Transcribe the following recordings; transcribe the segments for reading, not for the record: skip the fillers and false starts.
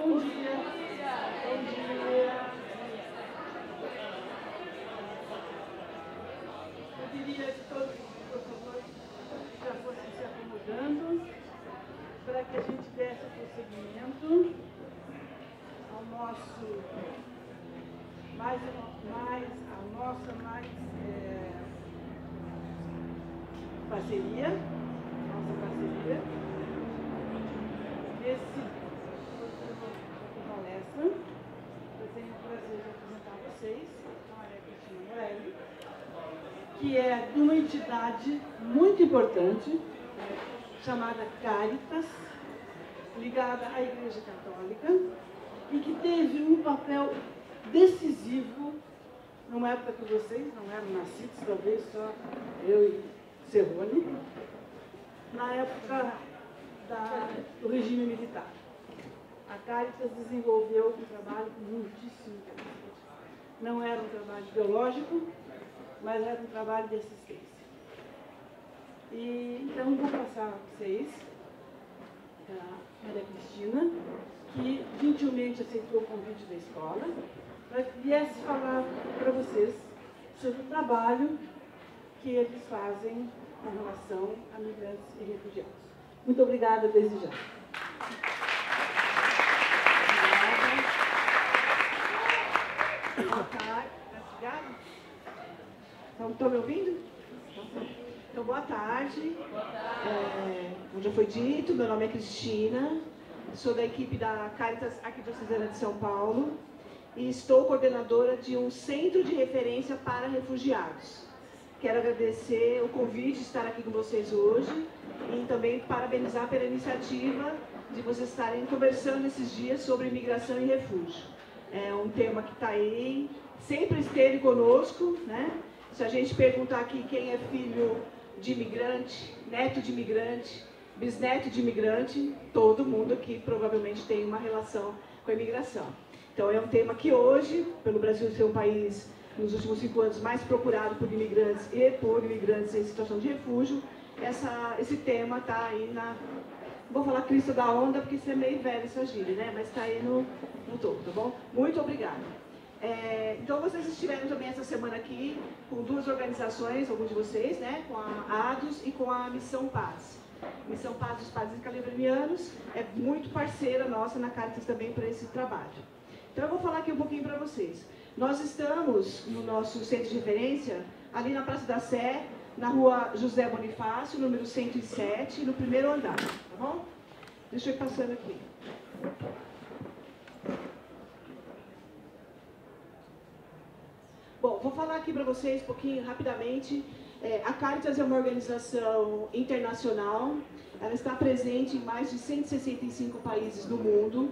Bom dia. Bom dia. Eu diria que todos os professores já fossem se acomodando para que a gente desse prosseguimento ao nosso parceria, nesse palestra. Eu tenho o prazer de apresentar a vocês a Maria Cristina Morelli, que é de uma entidade muito importante, chamada Caritas, ligada à Igreja Católica, e que teve um papel decisivo numa época que vocês não eram nascidos, talvez só eu e Cerrone, na época do regime militar. A Caritas desenvolveu um trabalho muitíssimo interessante. Não era um trabalho ideológico, mas era um trabalho de assistência. E então vou passar a vocês a Maria Cristina, que gentilmente aceitou o convite da escola para que viesse falar para vocês sobre o trabalho que eles fazem com relação a migrantes e refugiados. Muito obrigada desde já. Boa tarde. Estão me ouvindo? Então, boa tarde. Como já foi dito, meu nome é Cristina, sou da equipe da Caritas Arquidiocesana de São Paulo e estou coordenadora de um centro de referência para refugiados. Quero agradecer o convite de estar aqui com vocês hoje e também parabenizar pela iniciativa de vocês estarem conversando esses dias sobre imigração e refúgio. É um tema que está aí, sempre esteve conosco, né? Se a gente perguntar aqui quem é filho de imigrante, neto de imigrante, bisneto de imigrante, todo mundo aqui provavelmente tem uma relação com a imigração. Então é um tema que hoje, pelo Brasil ser um país nos últimos 5 anos mais procurado por imigrantes e por imigrantes em situação de refúgio, esse tema está aí na... Vou falar crista da onda, porque isso é meio velho essa gíria, né? Mas está aí no topo, tá bom? Muito obrigada. Então, vocês estiveram também essa semana aqui com 2 organizações, alguns de vocês, né? Com a ADOS e com a Missão Paz. Missão Paz dos Padres Californianos é muito parceira nossa na Caritas também para esse trabalho. Então, eu vou falar aqui um pouquinho para vocês. Nós estamos no nosso centro de referência, ali na Praça da Sé, na rua José Bonifácio, número 107, no 1º andar, tá bom? Deixa eu ir passando aqui. Bom, vou falar aqui para vocês um pouquinho, rapidamente. A Caritas é uma organização internacional, ela está presente em mais de 165 países do mundo,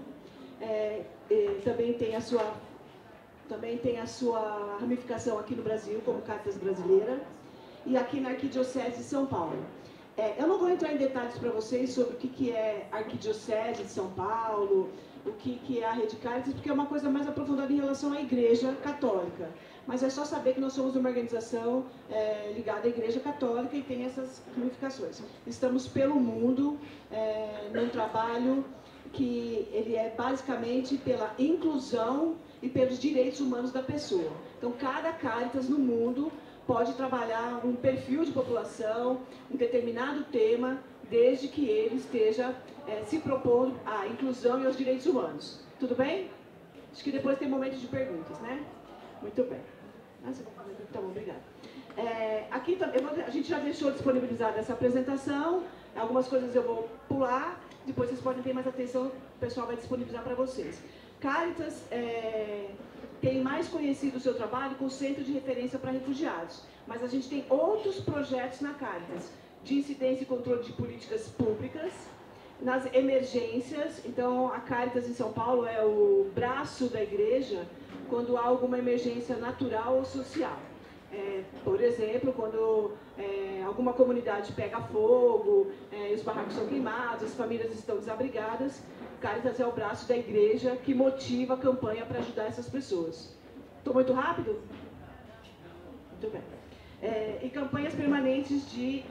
também tem a sua ramificação aqui no Brasil, como Caritas Brasileira, e aqui na Arquidiocese de São Paulo. Eu não vou entrar em detalhes para vocês sobre o que é a Arquidiocese de São Paulo, o que é a Rede Caritas, porque é uma coisa mais aprofundada em relação à Igreja Católica. Mas é só saber que nós somos uma organização ligada à Igreja Católica e tem essas ramificações. Estamos pelo mundo num trabalho que ele é basicamente pela inclusão e pelos direitos humanos da pessoa. Então, cada Caritas no mundo pode trabalhar um perfil de população, um determinado tema, desde que ele esteja se propondo à inclusão e aos direitos humanos. Tudo bem? Acho que depois tem momento de perguntas, né? Muito bem. Tá bom, obrigada. Aqui a gente já deixou disponibilizada essa apresentação, algumas coisas eu vou pular, depois vocês podem ter mais atenção, o pessoal vai disponibilizar para vocês. Caritas tem mais conhecido o seu trabalho com o Centro de Referência para Refugiados, mas a gente tem outros projetos na Caritas, de incidência e controle de políticas públicas, nas emergências. Então, a Caritas em São Paulo é o braço da igreja quando há alguma emergência natural ou social. Por exemplo, quando alguma comunidade pega fogo, os barracos são queimados, as famílias estão desabrigadas, Caritas é o braço da igreja que motiva a campanha para ajudar essas pessoas. Estou muito rápido? Muito bem. E campanhas permanentes de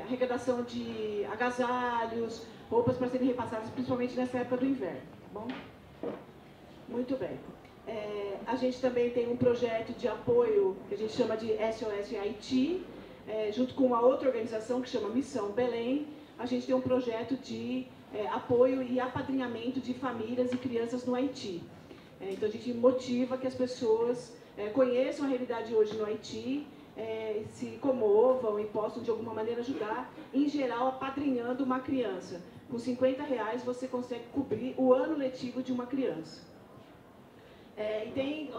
arrecadação de agasalhos, roupas para serem repassadas, principalmente nessa época do inverno. Bom? Muito bem. A gente também tem um projeto de apoio que a gente chama de SOS Haiti, junto com uma outra organização que chama Missão Belém. A gente tem um projeto de apoio e apadrinhamento de famílias e crianças no Haiti. Então a gente motiva que as pessoas conheçam a realidade hoje no Haiti, se comovam e possam de alguma maneira ajudar, em geral apadrinhando uma criança. Com R$50 você consegue cobrir o ano letivo de uma criança. E tem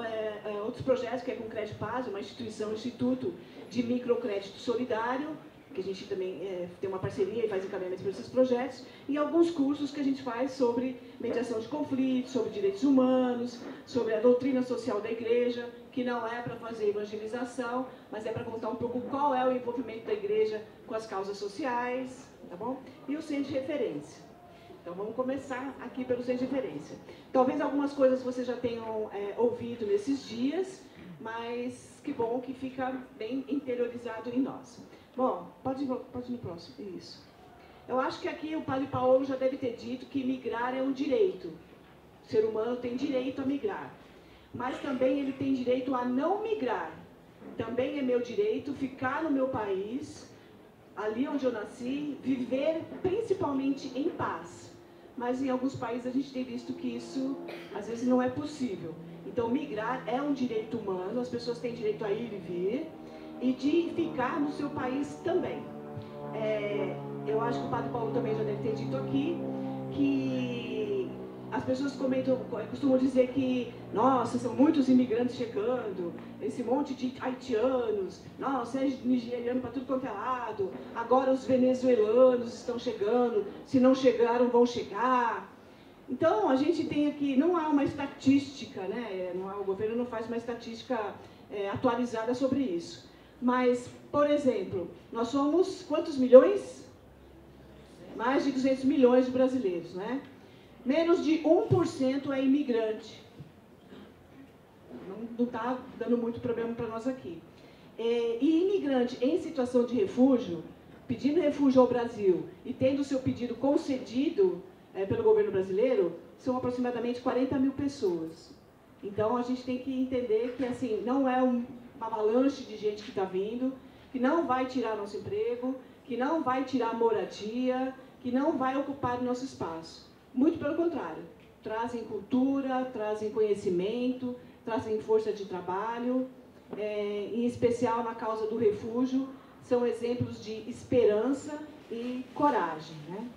outros projetos, que é com o Crédito Paz, uma instituto de microcrédito solidário, que a gente também tem uma parceria e faz encaminhamento para esses projetos, e alguns cursos que a gente faz sobre mediação de conflitos, sobre direitos humanos, sobre a doutrina social da igreja, que não é para fazer evangelização, mas é para contar um pouco qual é o envolvimento da igreja com as causas sociais, tá bom? E o centro de referência. Então vamos começar aqui pelo centro de referência. Talvez algumas coisas vocês já tenham ouvido nesses dias, mas que bom que fica bem interiorizado em nós. Bom, pode ir no próximo. Isso. Eu acho que aqui o Padre Paulo já deve ter dito que migrar é um direito. O ser humano tem direito a migrar. Mas também ele tem direito a não migrar. Também é meu direito ficar no meu país, ali onde eu nasci, viver principalmente em paz. Mas em alguns países a gente tem visto que isso às vezes não é possível. Então migrar é um direito humano, as pessoas têm direito a ir e vir, e de ficar no seu país também. Eu acho que o Padre Paulo também já deve ter dito aqui que as pessoas costumam dizer que, nossa, são muitos imigrantes chegando, esse monte de haitianos, nossa, é nigeriano para tudo quanto é lado, agora os venezuelanos estão chegando, se não chegaram, vão chegar. Então, a gente tem aqui, não há uma estatística, né? O governo não faz uma estatística atualizada sobre isso. Mas, por exemplo, nós somos quantos milhões? Mais de 200 milhões de brasileiros, né? Menos de 1% é imigrante. Não está dando muito problema para nós aqui. E imigrante em situação de refúgio, pedindo refúgio ao Brasil e tendo o seu pedido concedido pelo governo brasileiro, são aproximadamente 40 mil pessoas. Então, a gente tem que entender que assim, não é uma avalanche de gente que está vindo, que não vai tirar nosso emprego, que não vai tirar a moradia, que não vai ocupar o nosso espaço. Muito pelo contrário, trazem cultura, trazem conhecimento, trazem força de trabalho, em especial na causa do refúgio, são exemplos de esperança e coragem, né?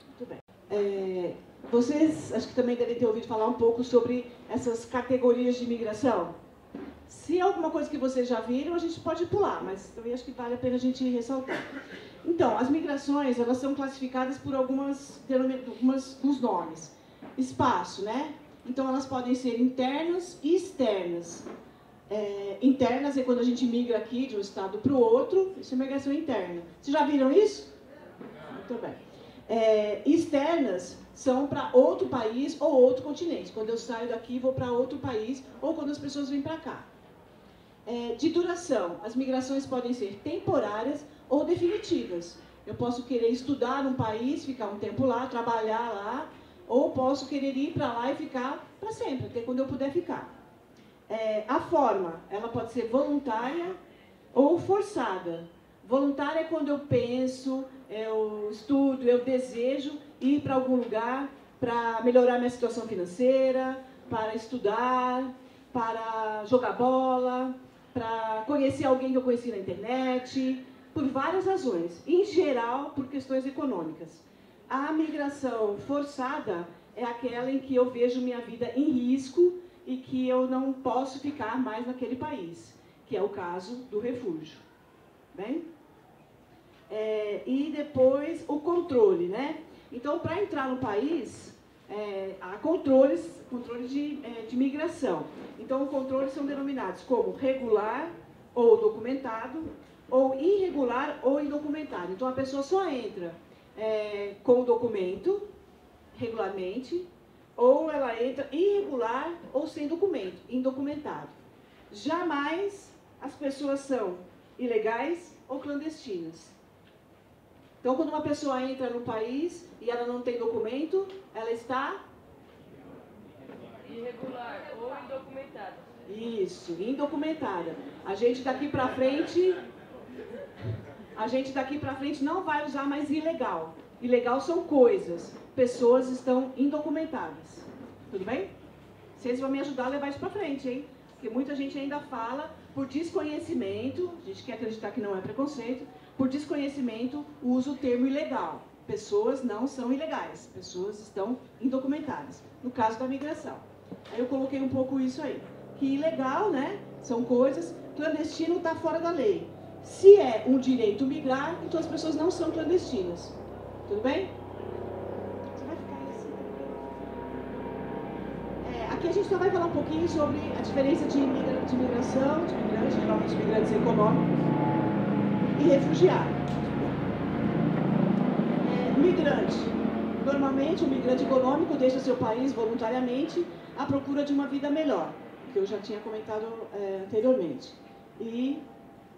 Muito bem. Vocês, acho que também devem ter ouvido falar um pouco sobre essas categorias de imigração. Se é alguma coisa que vocês já viram, a gente pode pular, mas também acho que vale a pena a gente ressaltar. Então, as migrações, elas são classificadas por alguns nomes. Espaço, né? Então, elas podem ser internas e externas. Internas é quando a gente migra aqui de um estado para o outro, isso é migração interna. Vocês já viram isso? Muito bem. Externas são para outro país ou outro continente. Quando eu saio daqui e vou para outro país, ou quando as pessoas vêm para cá. De duração, as migrações podem ser temporárias ou definitivas. Eu posso querer estudar num país, ficar um tempo lá, trabalhar lá, ou posso querer ir para lá e ficar para sempre, até quando eu puder ficar. A forma, ela pode ser voluntária ou forçada. Voluntária é quando eu penso, eu estudo, eu desejo ir para algum lugar para melhorar minha situação financeira, para estudar, para jogar bola, para conhecer alguém que eu conheci na internet, por várias razões, em geral por questões econômicas. A migração forçada é aquela em que eu vejo minha vida em risco e que eu não posso ficar mais naquele país, que é o caso do refúgio. Bem? E depois o controle, né? Então, para entrar no país, há controles de migração. Então, os controles são denominados como regular ou documentado, ou irregular ou indocumentado. Então, a pessoa só entra com o documento, regularmente, ou ela entra irregular ou sem documento, indocumentado. Jamais as pessoas são ilegais ou clandestinas. Então, quando uma pessoa entra no país e ela não tem documento, ela está Irregular ou indocumentada. Isso, indocumentada. A gente daqui para frente não vai usar mais ilegal. Ilegal são coisas. Pessoas estão indocumentadas. Tudo bem? Vocês vão me ajudar a levar isso para frente, hein? Porque muita gente ainda fala, por desconhecimento, a gente quer acreditar que não é preconceito, por desconhecimento usa o termo ilegal. Pessoas não são ilegais, pessoas estão indocumentadas. No caso da migração. Aí eu coloquei um pouco isso aí. Que ilegal, né? São coisas, clandestino está fora da lei. Se é um direito migrar, então as pessoas não são clandestinas. Tudo bem? Você vai ficar assim. Aqui a gente só vai falar um pouquinho sobre a diferença de migração, de migrantes, geralmente migrantes econômicos, e refugiados. Migrante. Normalmente, o migrante econômico deixa seu país voluntariamente à procura de uma vida melhor, que eu já tinha comentado anteriormente. E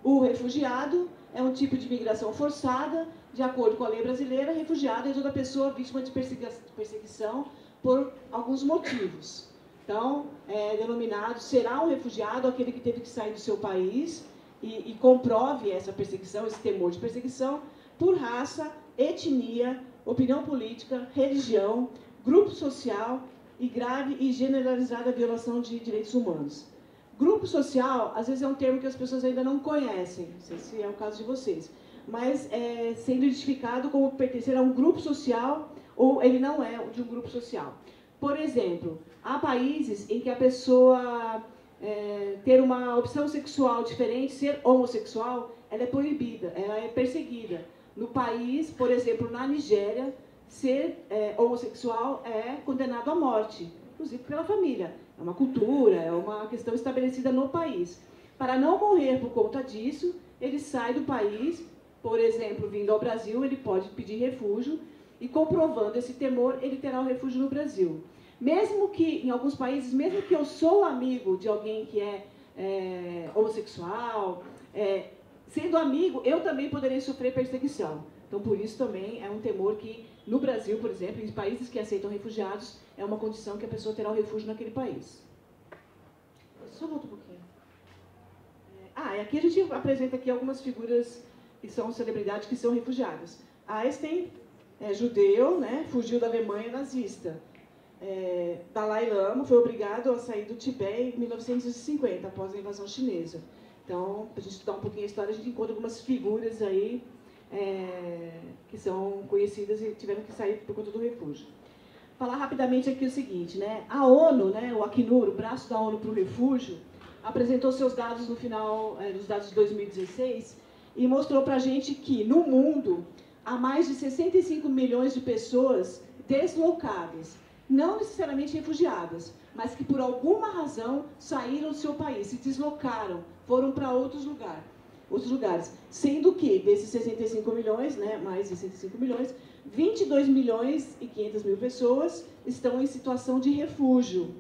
o refugiado é um tipo de migração forçada, de acordo com a lei brasileira. Refugiado é toda pessoa vítima de perseguição por alguns motivos. Então, é denominado, será um refugiado aquele que teve que sair do seu país e comprove essa perseguição, esse temor de perseguição, por raça, etnia, opinião política, religião, grupo social e grave e generalizada violação de direitos humanos. Grupo social, às vezes é um termo que as pessoas ainda não conhecem, não sei se é o caso de vocês, mas sendo identificado como pertencer a um grupo social ou ele não é de um grupo social. Por exemplo, há países em que a pessoa ter uma opção sexual diferente, ser homossexual, ela é proibida, ela é perseguida. No país, por exemplo, na Nigéria, ser homossexual é condenado à morte, inclusive pela família. É uma cultura, é uma questão estabelecida no país. Para não morrer por conta disso, ele sai do país, por exemplo, vindo ao Brasil, ele pode pedir refúgio e, comprovando esse temor, ele terá o refúgio no Brasil. Mesmo que, em alguns países, mesmo que eu sou amigo de alguém que é homossexual, sendo amigo, eu também poderei sofrer perseguição. Então, por isso também é um temor que, no Brasil, por exemplo, em países que aceitam refugiados, é uma condição que a pessoa terá o refúgio naquele país. Só volta um pouquinho. E aqui a gente apresenta aqui algumas figuras que são celebridades que são refugiadas. Einstein é judeu, né, fugiu da Alemanha nazista. Dalai Lama foi obrigado a sair do Tibete em 1950, após a invasão chinesa. Então, para a gente estudar um pouquinho a história, a gente encontra algumas figuras aí que são conhecidas e tiveram que sair por conta do refúgio. Falar rapidamente aqui o seguinte, né? A ONU, né, o Acnur, o braço da ONU para o refúgio, apresentou seus dados no final dos dados de 2016 e mostrou para a gente que, no mundo, há mais de 65 milhões de pessoas deslocadas, não necessariamente refugiadas, mas que por alguma razão saíram do seu país, se deslocaram, foram para outros lugares, sendo que desses 65 milhões, né, mais de 65 milhões, 22 milhões e 500 mil pessoas estão em situação de refúgio,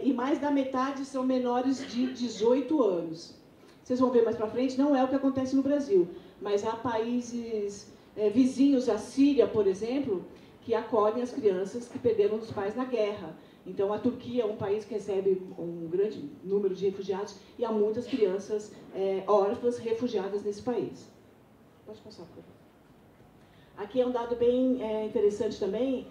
e mais da metade são menores de 18 anos. Vocês vão ver mais para frente, não é o que acontece no Brasil, mas há países vizinhos à Síria, por exemplo, que acolhem as crianças que perderam os pais na guerra. Então, a Turquia é um país que recebe um grande número de refugiados e há muitas crianças órfãs refugiadas nesse país. Pode passar, por favor. Aqui é um dado bem interessante também,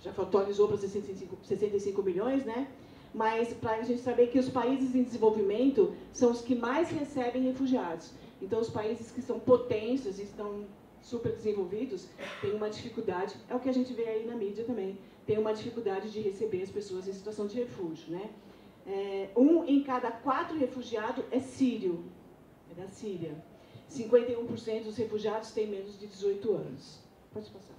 já atualizou para 65 milhões, né? Mas para a gente saber que os países em desenvolvimento são os que mais recebem refugiados. Então, os países que são potências e estão super desenvolvidos têm uma dificuldade, é o que a gente vê aí na mídia também, tem uma dificuldade de receber as pessoas em situação de refúgio, né? 1 em cada 4 refugiados é sírio, é da Síria. 51% dos refugiados têm menos de 18 anos. Pode passar.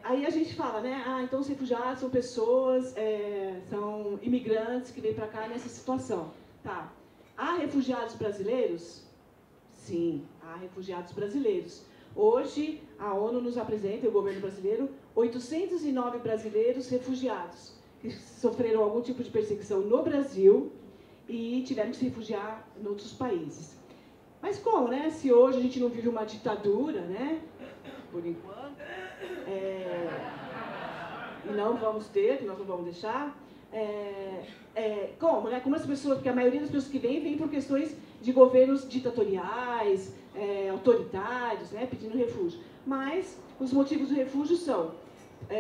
Aí a gente fala, né? Então os refugiados são pessoas, são imigrantes que vêm para cá nessa situação. Tá. Há refugiados brasileiros? Sim, há refugiados brasileiros. Hoje, a ONU nos apresenta, o governo brasileiro, 809 brasileiros refugiados, que sofreram algum tipo de perseguição no Brasil e tiveram que se refugiar em outros países. Mas como, né? Se hoje a gente não vive uma ditadura, né? Por enquanto. e não vamos ter, que nós não vamos deixar. Como, né? Como as pessoas, porque a maioria das pessoas que vêm por questões de governos ditatoriais, autoritários, né? Pedindo refúgio. Mas os motivos do refúgio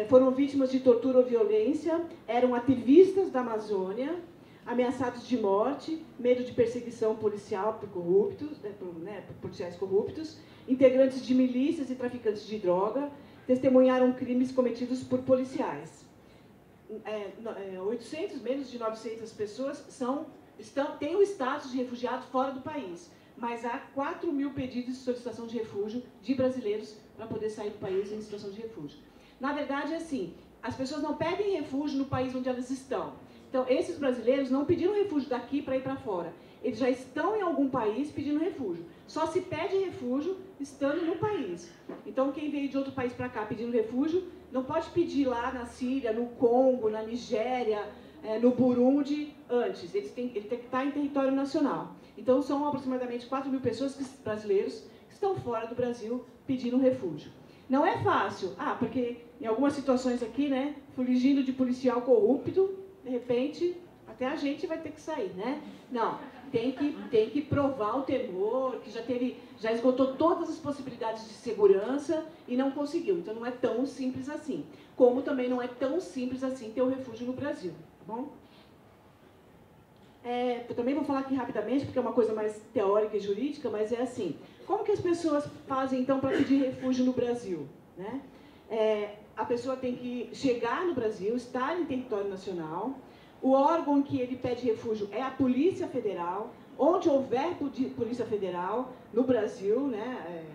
foram vítimas de tortura ou violência, eram ativistas da Amazônia, ameaçados de morte, medo de perseguição policial por corruptos, por policiais corruptos, integrantes de milícias e traficantes de droga, testemunharam crimes cometidos por policiais. 800, menos de 900 pessoas têm o status de refugiado fora do país, mas há 4.000 pedidos de solicitação de refúgio de brasileiros para poder sair do país em situação de refúgio. Na verdade, é assim, as pessoas não pedem refúgio no país onde elas estão. Então, esses brasileiros não pediram refúgio daqui para ir para fora. Eles já estão em algum país pedindo refúgio. Só se pede refúgio estando no país. Então, quem veio de outro país para cá pedindo refúgio, não pode pedir lá na Síria, no Congo, na Nigéria, no Burundi, antes. Ele tem que estar em território nacional. Então, são aproximadamente 4.000 pessoas, brasileiros, que estão fora do Brasil pedindo refúgio. Não é fácil. Porque em algumas situações aqui, né, fugindo de policial corrupto, de repente, até a gente vai ter que sair, né? Não, tem que provar o temor, que já esgotou todas as possibilidades de segurança e não conseguiu. Então, não é tão simples assim. Como também não é tão simples assim ter o refúgio no Brasil, tá bom? Eu também vou falar aqui rapidamente, porque é uma coisa mais teórica e jurídica, mas é assim. Como que as pessoas fazem, então, para pedir refúgio no Brasil, né? A pessoa tem que chegar no Brasil, estar em território nacional. O órgão que ele pede refúgio é a Polícia Federal. Onde houver Polícia Federal no Brasil, né,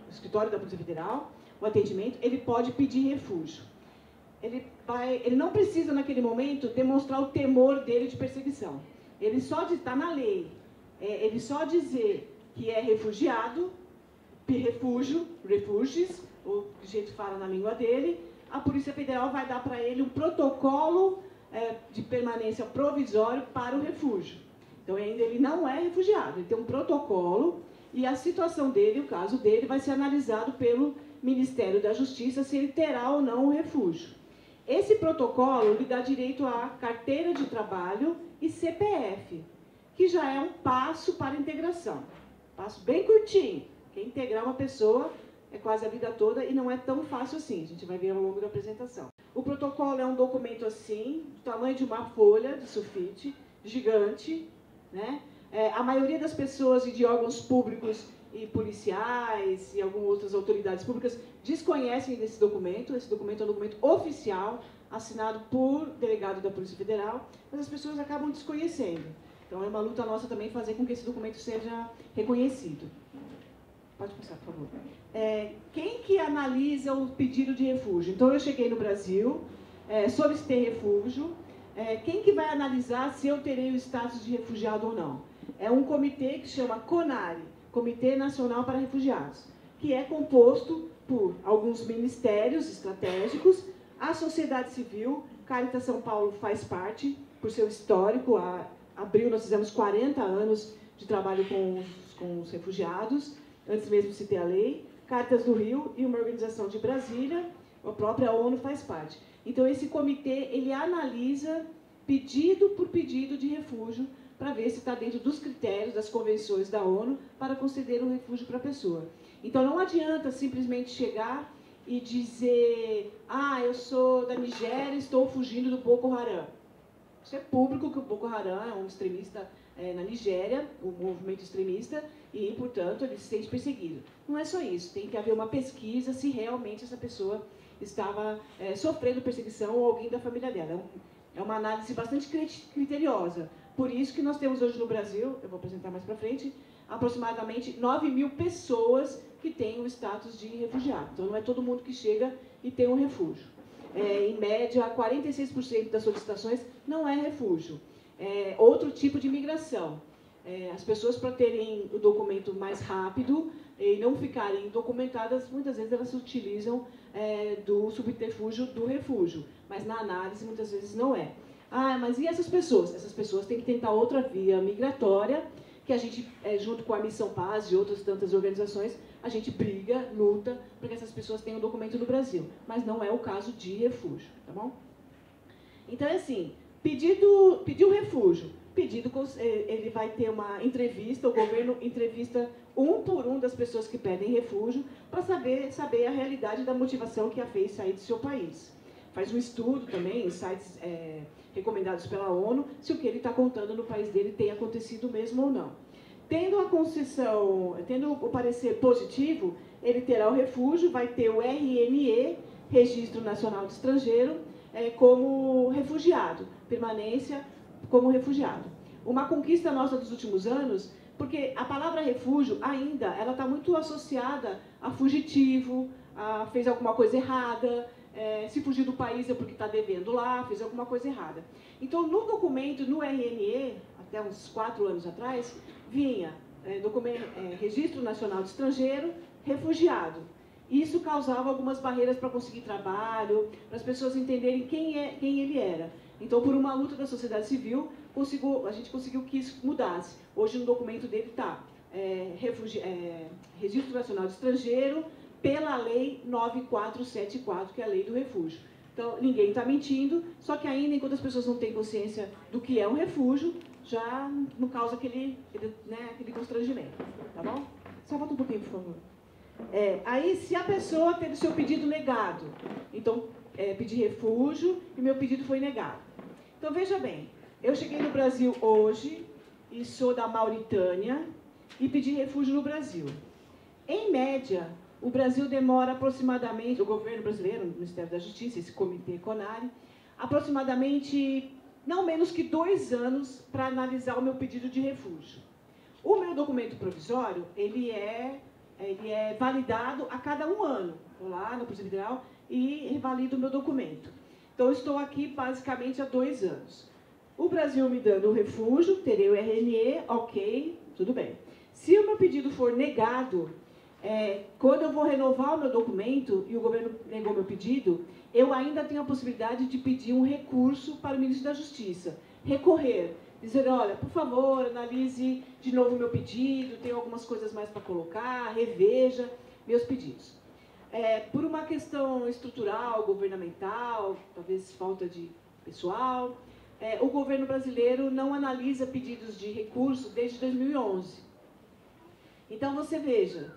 o escritório da Polícia Federal, o atendimento, ele pode pedir refúgio. Ele não precisa, naquele momento, demonstrar o temor dele de perseguição. Ele só está na lei. Ele só dizer que é refugiado, refugies, o jeito fala na língua dele, a Polícia Federal vai dar para ele um protocolo de permanência provisório para o refúgio. Então, ainda ele não é refugiado, ele tem um protocolo e a situação dele, o caso dele, vai ser analisado pelo Ministério da Justiça se ele terá ou não o refúgio. Esse protocolo lhe dá direito à carteira de trabalho e CPF, que já é um passo para a integração. Passo bem curtinho, porque integrar uma pessoa é quase a vida toda e não é tão fácil assim, a gente vai ver ao longo da apresentação. O protocolo é um documento assim, do tamanho de uma folha de sulfite, gigante, né? A maioria das pessoas e de órgãos públicos e policiais e algumas outras autoridades públicas desconhecem desse documento. Esse documento é um documento oficial, assinado por delegado da Polícia Federal, mas as pessoas acabam desconhecendo. Então é uma luta nossa também fazer com que esse documento seja reconhecido. Pode passar, por favor. Quem que analisa o pedido de refúgio? Então, eu cheguei no Brasil, solicitei refúgio. Quem que vai analisar se eu terei o status de refugiado ou não? É um comitê que chama CONARE, Comitê Nacional para Refugiados, que é composto por alguns ministérios estratégicos, a sociedade civil. Caritas São Paulo faz parte, por seu histórico. Abril nós fizemos 40 anos de trabalho com os refugiados, antes mesmo de se ter a lei. Caritas do Rio e uma organização de Brasília, a própria ONU faz parte. Então, esse comitê, ele analisa pedido por pedido de refúgio para ver se está dentro dos critérios das convenções da ONU para conceder um refúgio para a pessoa. Então, não adianta simplesmente chegar e dizer: eu sou da Nigéria e estou fugindo do Boko Haram. Isso é público que o Boko Haram é um extremista na Nigéria, um movimento extremista, e, portanto, ele se sente perseguido. Não é só isso, tem que haver uma pesquisa se realmente essa pessoa estava sofrendo perseguição ou alguém da família dela. É uma análise bastante criteriosa. Por isso que nós temos hoje no Brasil, eu vou apresentar mais para frente, aproximadamente 9.000 pessoas que têm o status de refugiado. Então, não é todo mundo que chega e tem um refúgio. Em média, 46% das solicitações não é refúgio. Outro tipo de migração. As pessoas, para terem o documento mais rápido e não ficarem documentadas, muitas vezes elas se utilizam do subterfúgio do refúgio, mas na análise muitas vezes não é. Mas e essas pessoas? Essas pessoas têm que tentar outra via migratória, que a gente, junto com a Missão Paz e outras tantas organizações, a gente briga, luta, para que essas pessoas tenham documento no Brasil. Mas não é o caso de refúgio, tá bom? Então, é assim, pediu refúgio, ele vai ter uma entrevista, o governo entrevista um por um das pessoas que pedem refúgio, para saber a realidade da motivação que a fez sair do seu país. Faz um estudo também em sites recomendados pela ONU, se o que ele está contando no país dele tem acontecido mesmo ou não. Tendo o parecer positivo, ele terá o refúgio, vai ter o RNE, Registro Nacional de Estrangeiro, como refugiado, permanência como refugiado. Uma conquista nossa dos últimos anos, porque a palavra refúgio ainda ela está muito associada a fugitivo, fez alguma coisa errada, se fugir do país é porque está devendo lá, fez alguma coisa errada. Então, no documento, no RNE, até uns 4 anos atrás, vinha Registro Nacional de Estrangeiro, refugiado. Isso causava algumas barreiras para conseguir trabalho, para as pessoas entenderem quem ele era. Então, por uma luta da sociedade civil, a gente conseguiu que isso mudasse. Hoje, no documento dele está Registro Nacional de Estrangeiro, pela Lei 9474, que é a Lei do Refúgio. Então, ninguém está mentindo, só que ainda, enquanto as pessoas não têm consciência do que é um refúgio, já não causa aquele constrangimento, tá bom? Só volta um pouquinho, por favor. Aí, se a pessoa teve seu pedido negado, então, pedi refúgio e meu pedido foi negado. Então, veja bem, eu cheguei no Brasil hoje e sou da Mauritânia e pedi refúgio no Brasil. Em média, o Brasil demora aproximadamente, o governo brasileiro, o Ministério da Justiça, esse comitê CONARE, aproximadamente não menos que 2 anos para analisar o meu pedido de refúgio. O meu documento provisório, ele é validado a cada 1 ano. Vou lá na Polícia Federal e revalido o meu documento. Então, eu estou aqui basicamente há 2 anos. O Brasil me dando o refúgio, terei o RNE, ok, tudo bem. Se o meu pedido for negado, quando eu vou renovar o meu documento e o governo negou meu pedido, eu ainda tenho a possibilidade de pedir um recurso para o ministro da Justiça, recorrer, dizer, olha, por favor, analise de novo o meu pedido, tenho algumas coisas mais para colocar, reveja meus pedidos. Por uma questão estrutural, governamental, talvez falta de pessoal, o governo brasileiro não analisa pedidos de recurso desde 2011. Então, você veja,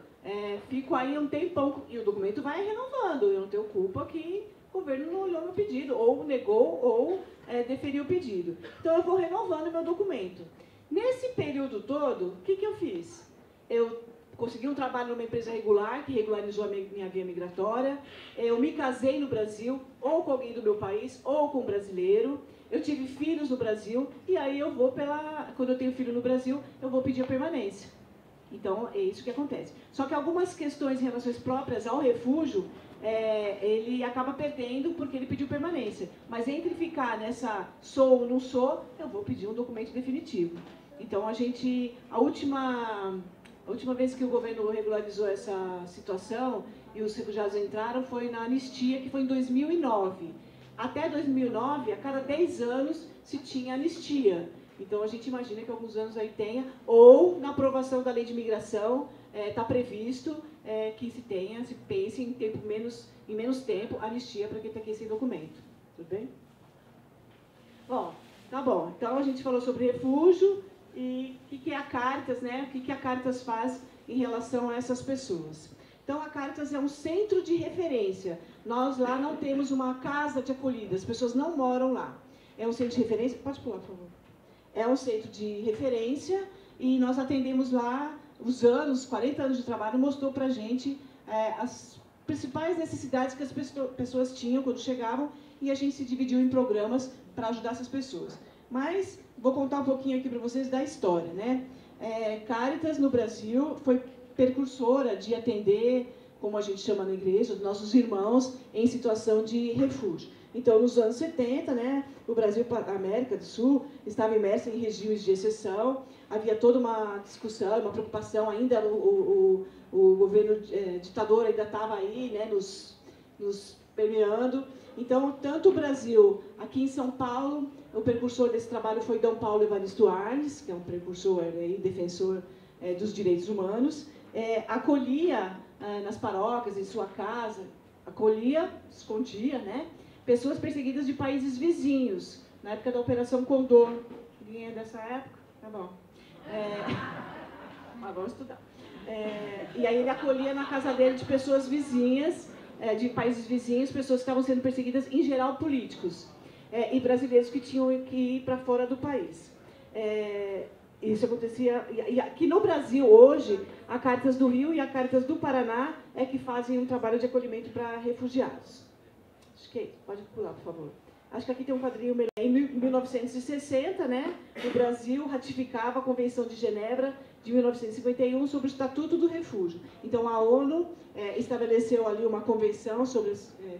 fico aí um tempão, e o documento vai renovando, eu não tenho culpa que o governo não olhou meu pedido, ou negou, ou deferiu o pedido. Então, eu vou renovando meu documento. Nesse período todo, o que eu fiz? Eu consegui um trabalho numa empresa regular, que regularizou a minha via migratória, eu me casei no Brasil, ou com alguém do meu país, ou com um brasileiro, eu tive filhos no Brasil, e aí eu vou quando eu tenho filho no Brasil, eu vou pedir a permanência. Então, é isso que acontece. Só que algumas questões em relações próprias ao refúgio, ele acaba perdendo porque ele pediu permanência. Mas entre ficar nessa sou ou não sou, eu vou pedir um documento definitivo. Então, a última vez que o governo regularizou essa situação e os refugiados entraram foi na anistia, que foi em 2009. Até 2009, a cada 10 anos se tinha anistia. Então, a gente imagina que alguns anos aí tenha, ou na aprovação da lei de imigração, está previsto que se pense em menos tempo anistia para quem está aqui sem documento. Tudo bem? Bom, tá bom. Então, a gente falou sobre refúgio e o que é a Caritas, né? O que a Caritas faz em relação a essas pessoas. Então, a Caritas é um centro de referência. Nós lá não temos uma casa de acolhida, as pessoas não moram lá. É um centro de referência. Pode pular, por favor. É um centro de referência e nós atendemos lá, os 40 anos de trabalho mostrou para a gente as principais necessidades que as pessoas tinham quando chegavam e a gente se dividiu em programas para ajudar essas pessoas. Mas vou contar um pouquinho aqui para vocês da história, né? Caritas no Brasil foi precursora de atender, como a gente chama na igreja, os nossos irmãos em situação de refúgio. Então, nos anos 70, né, o Brasil, a América do Sul, estava imerso em regimes de exceção, havia toda uma discussão, uma preocupação, ainda o governo ditador ainda estava aí, né, nos permeando. Então, tanto o Brasil, aqui em São Paulo, o precursor desse trabalho foi D. Paulo Evaristo Arnes, que é um precursor e defensor dos direitos humanos, acolhia nas paróquias, em sua casa, acolhia, escondia, né, pessoas perseguidas de países vizinhos, na época da Operação Condor. Ninguém é dessa época? Tá bom. Mas vamos estudar. E aí ele acolhia na casa dele de pessoas vizinhas, de países vizinhos, pessoas que estavam sendo perseguidas, em geral políticos, e brasileiros que tinham que ir para fora do país. Isso acontecia, e aqui no Brasil hoje, a Caritas do Rio e a Caritas do Paraná é que fazem um trabalho de acolhimento para refugiados. Acho que é isso. Pode pular, por favor. Acho que aqui tem um quadrinho melhor. Em 1960, né, o Brasil ratificava a Convenção de Genebra de 1951 sobre o Estatuto do Refúgio. Então, a ONU estabeleceu ali uma convenção sobre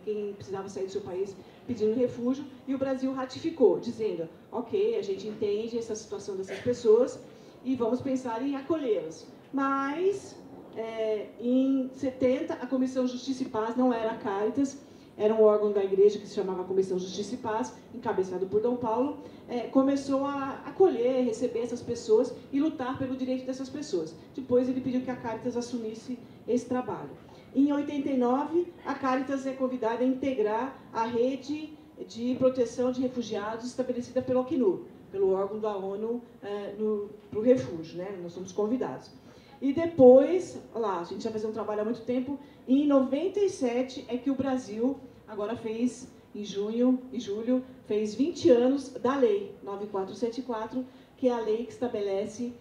quem precisava sair do seu país pedindo refúgio, e o Brasil ratificou, dizendo, ok, a gente entende essa situação dessas pessoas e vamos pensar em acolhê-las. Mas, em 70, a Comissão Justiça e Paz, não era a Caritas, era um órgão da igreja que se chamava Comissão Justiça e Paz, encabeçado por D. Paulo, começou a acolher, receber essas pessoas e lutar pelo direito dessas pessoas. Depois ele pediu que a Caritas assumisse esse trabalho. Em 89, a Caritas é convidada a integrar a rede de proteção de refugiados estabelecida pelo Acnur, pelo órgão da ONU para o refúgio, né? Nós somos convidados. E depois, lá, a gente já fazia um trabalho há muito tempo, e em 97 é que o Brasil, agora fez, em julho, fez 20 anos da Lei 9474, que é a lei que estabelece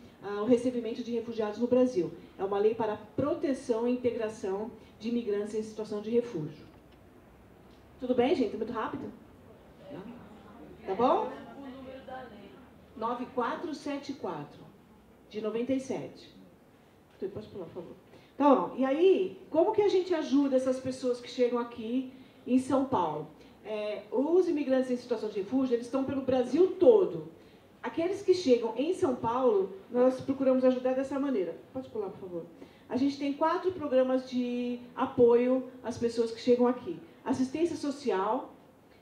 o recebimento de refugiados no Brasil. É uma lei para proteção e integração de imigrantes em situação de refúgio. Tudo bem, gente? Muito rápido? Tá bom? O número da lei. 9474, de 97. Pode pular, por favor. Então, e aí, como que a gente ajuda essas pessoas que chegam aqui em São Paulo? Os imigrantes em situação de refúgio, eles estão pelo Brasil todo. Aqueles que chegam em São Paulo, nós procuramos ajudar dessa maneira. Pode pular, por favor. A gente tem 4 programas de apoio às pessoas que chegam aqui. Assistência social,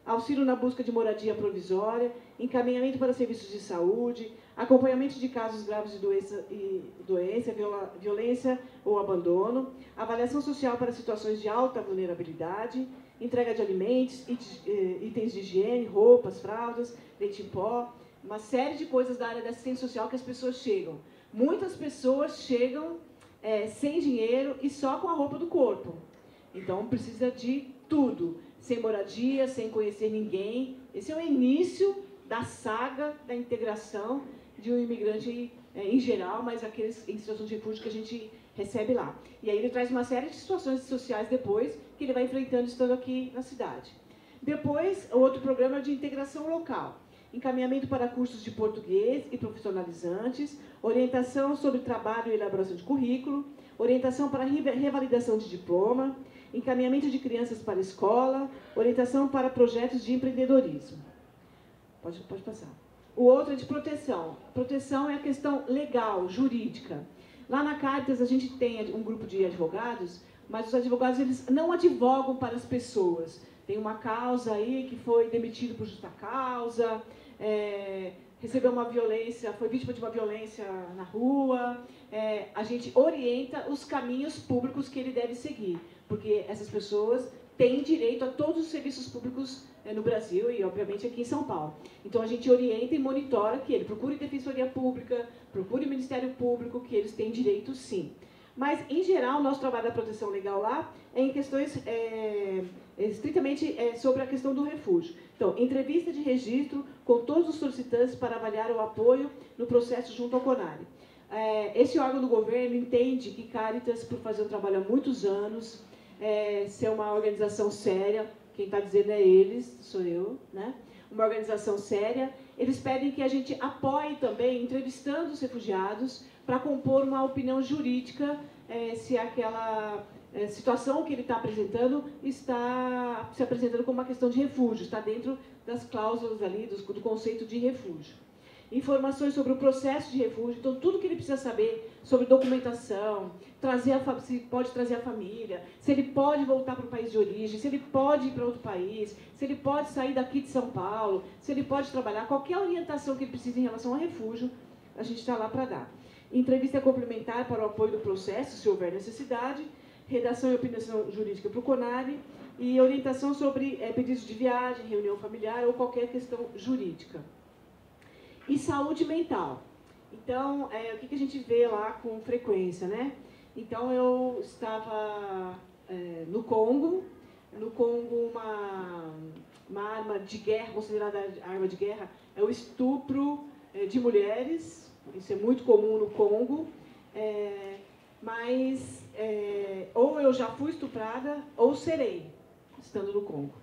auxílio na busca de moradia provisória, encaminhamento para serviços de saúde, acompanhamento de casos graves de doença, violência ou abandono, avaliação social para situações de alta vulnerabilidade, entrega de alimentos, itens de higiene, roupas, fraldas, leite em pó, uma série de coisas da área da assistência social que as pessoas chegam. Muitas pessoas chegam sem dinheiro e só com a roupa do corpo. Então, precisa de tudo. Sem moradia, sem conhecer ninguém. Esse é o início da saga da integração de um imigrante em geral, mas aqueles em situação de refúgio que a gente recebe lá. E aí ele traz uma série de situações sociais depois que ele vai enfrentando estando aqui na cidade. Depois, o outro programa é de integração local. Encaminhamento para cursos de português e profissionalizantes, orientação sobre trabalho e elaboração de currículo, orientação para revalidação de diploma, encaminhamento de crianças para a escola, orientação para projetos de empreendedorismo. Pode passar. O outro é de proteção. Proteção é a questão legal, jurídica. Lá na Caritas a gente tem um grupo de advogados, mas os advogados eles não advogam para as pessoas. Tem uma causa aí que foi demitido por justa causa, recebeu uma violência, foi vítima de uma violência na rua. A gente orienta os caminhos públicos que ele deve seguir, porque essas pessoas têm direito a todos os serviços públicos no Brasil e, obviamente, aqui em São Paulo. Então, a gente orienta e monitora que ele procure Defensoria Pública, procure o Ministério Público, que eles têm direito, sim. Mas, em geral, o nosso trabalho da proteção legal lá é em questões estritamente sobre a questão do refúgio. Então, entrevista de registro com todos os solicitantes para avaliar o apoio no processo junto ao CONARE. Esse órgão do governo entende que Caritas, por fazer um trabalho há muitos anos, ser uma organização séria, quem está dizendo é eles, sou eu, né? Uma organização séria, eles pedem que a gente apoie também, entrevistando os refugiados, para compor uma opinião jurídica se aquela situação que ele está apresentando está se apresentando como uma questão de refúgio, está dentro das cláusulas ali do conceito de refúgio. informações sobre o processo de refúgio, então tudo que ele precisa saber sobre documentação, se pode trazer a família, se ele pode voltar para o país de origem, se ele pode ir para outro país, se ele pode sair daqui de São Paulo, se ele pode trabalhar, qualquer orientação que ele precise em relação ao refúgio, a gente está lá para dar. Entrevista complementar para o apoio do processo, se houver necessidade, redação e opinião jurídica para o CONARE e orientação sobre pedidos de viagem, reunião familiar ou qualquer questão jurídica. E saúde mental. Então, o que a gente vê lá com frequência, né? Então, eu estava no Congo uma arma de guerra, considerada arma de guerra, é o estupro de mulheres, isso é muito comum no Congo, mas ou eu já fui estuprada ou serei, estando no Congo.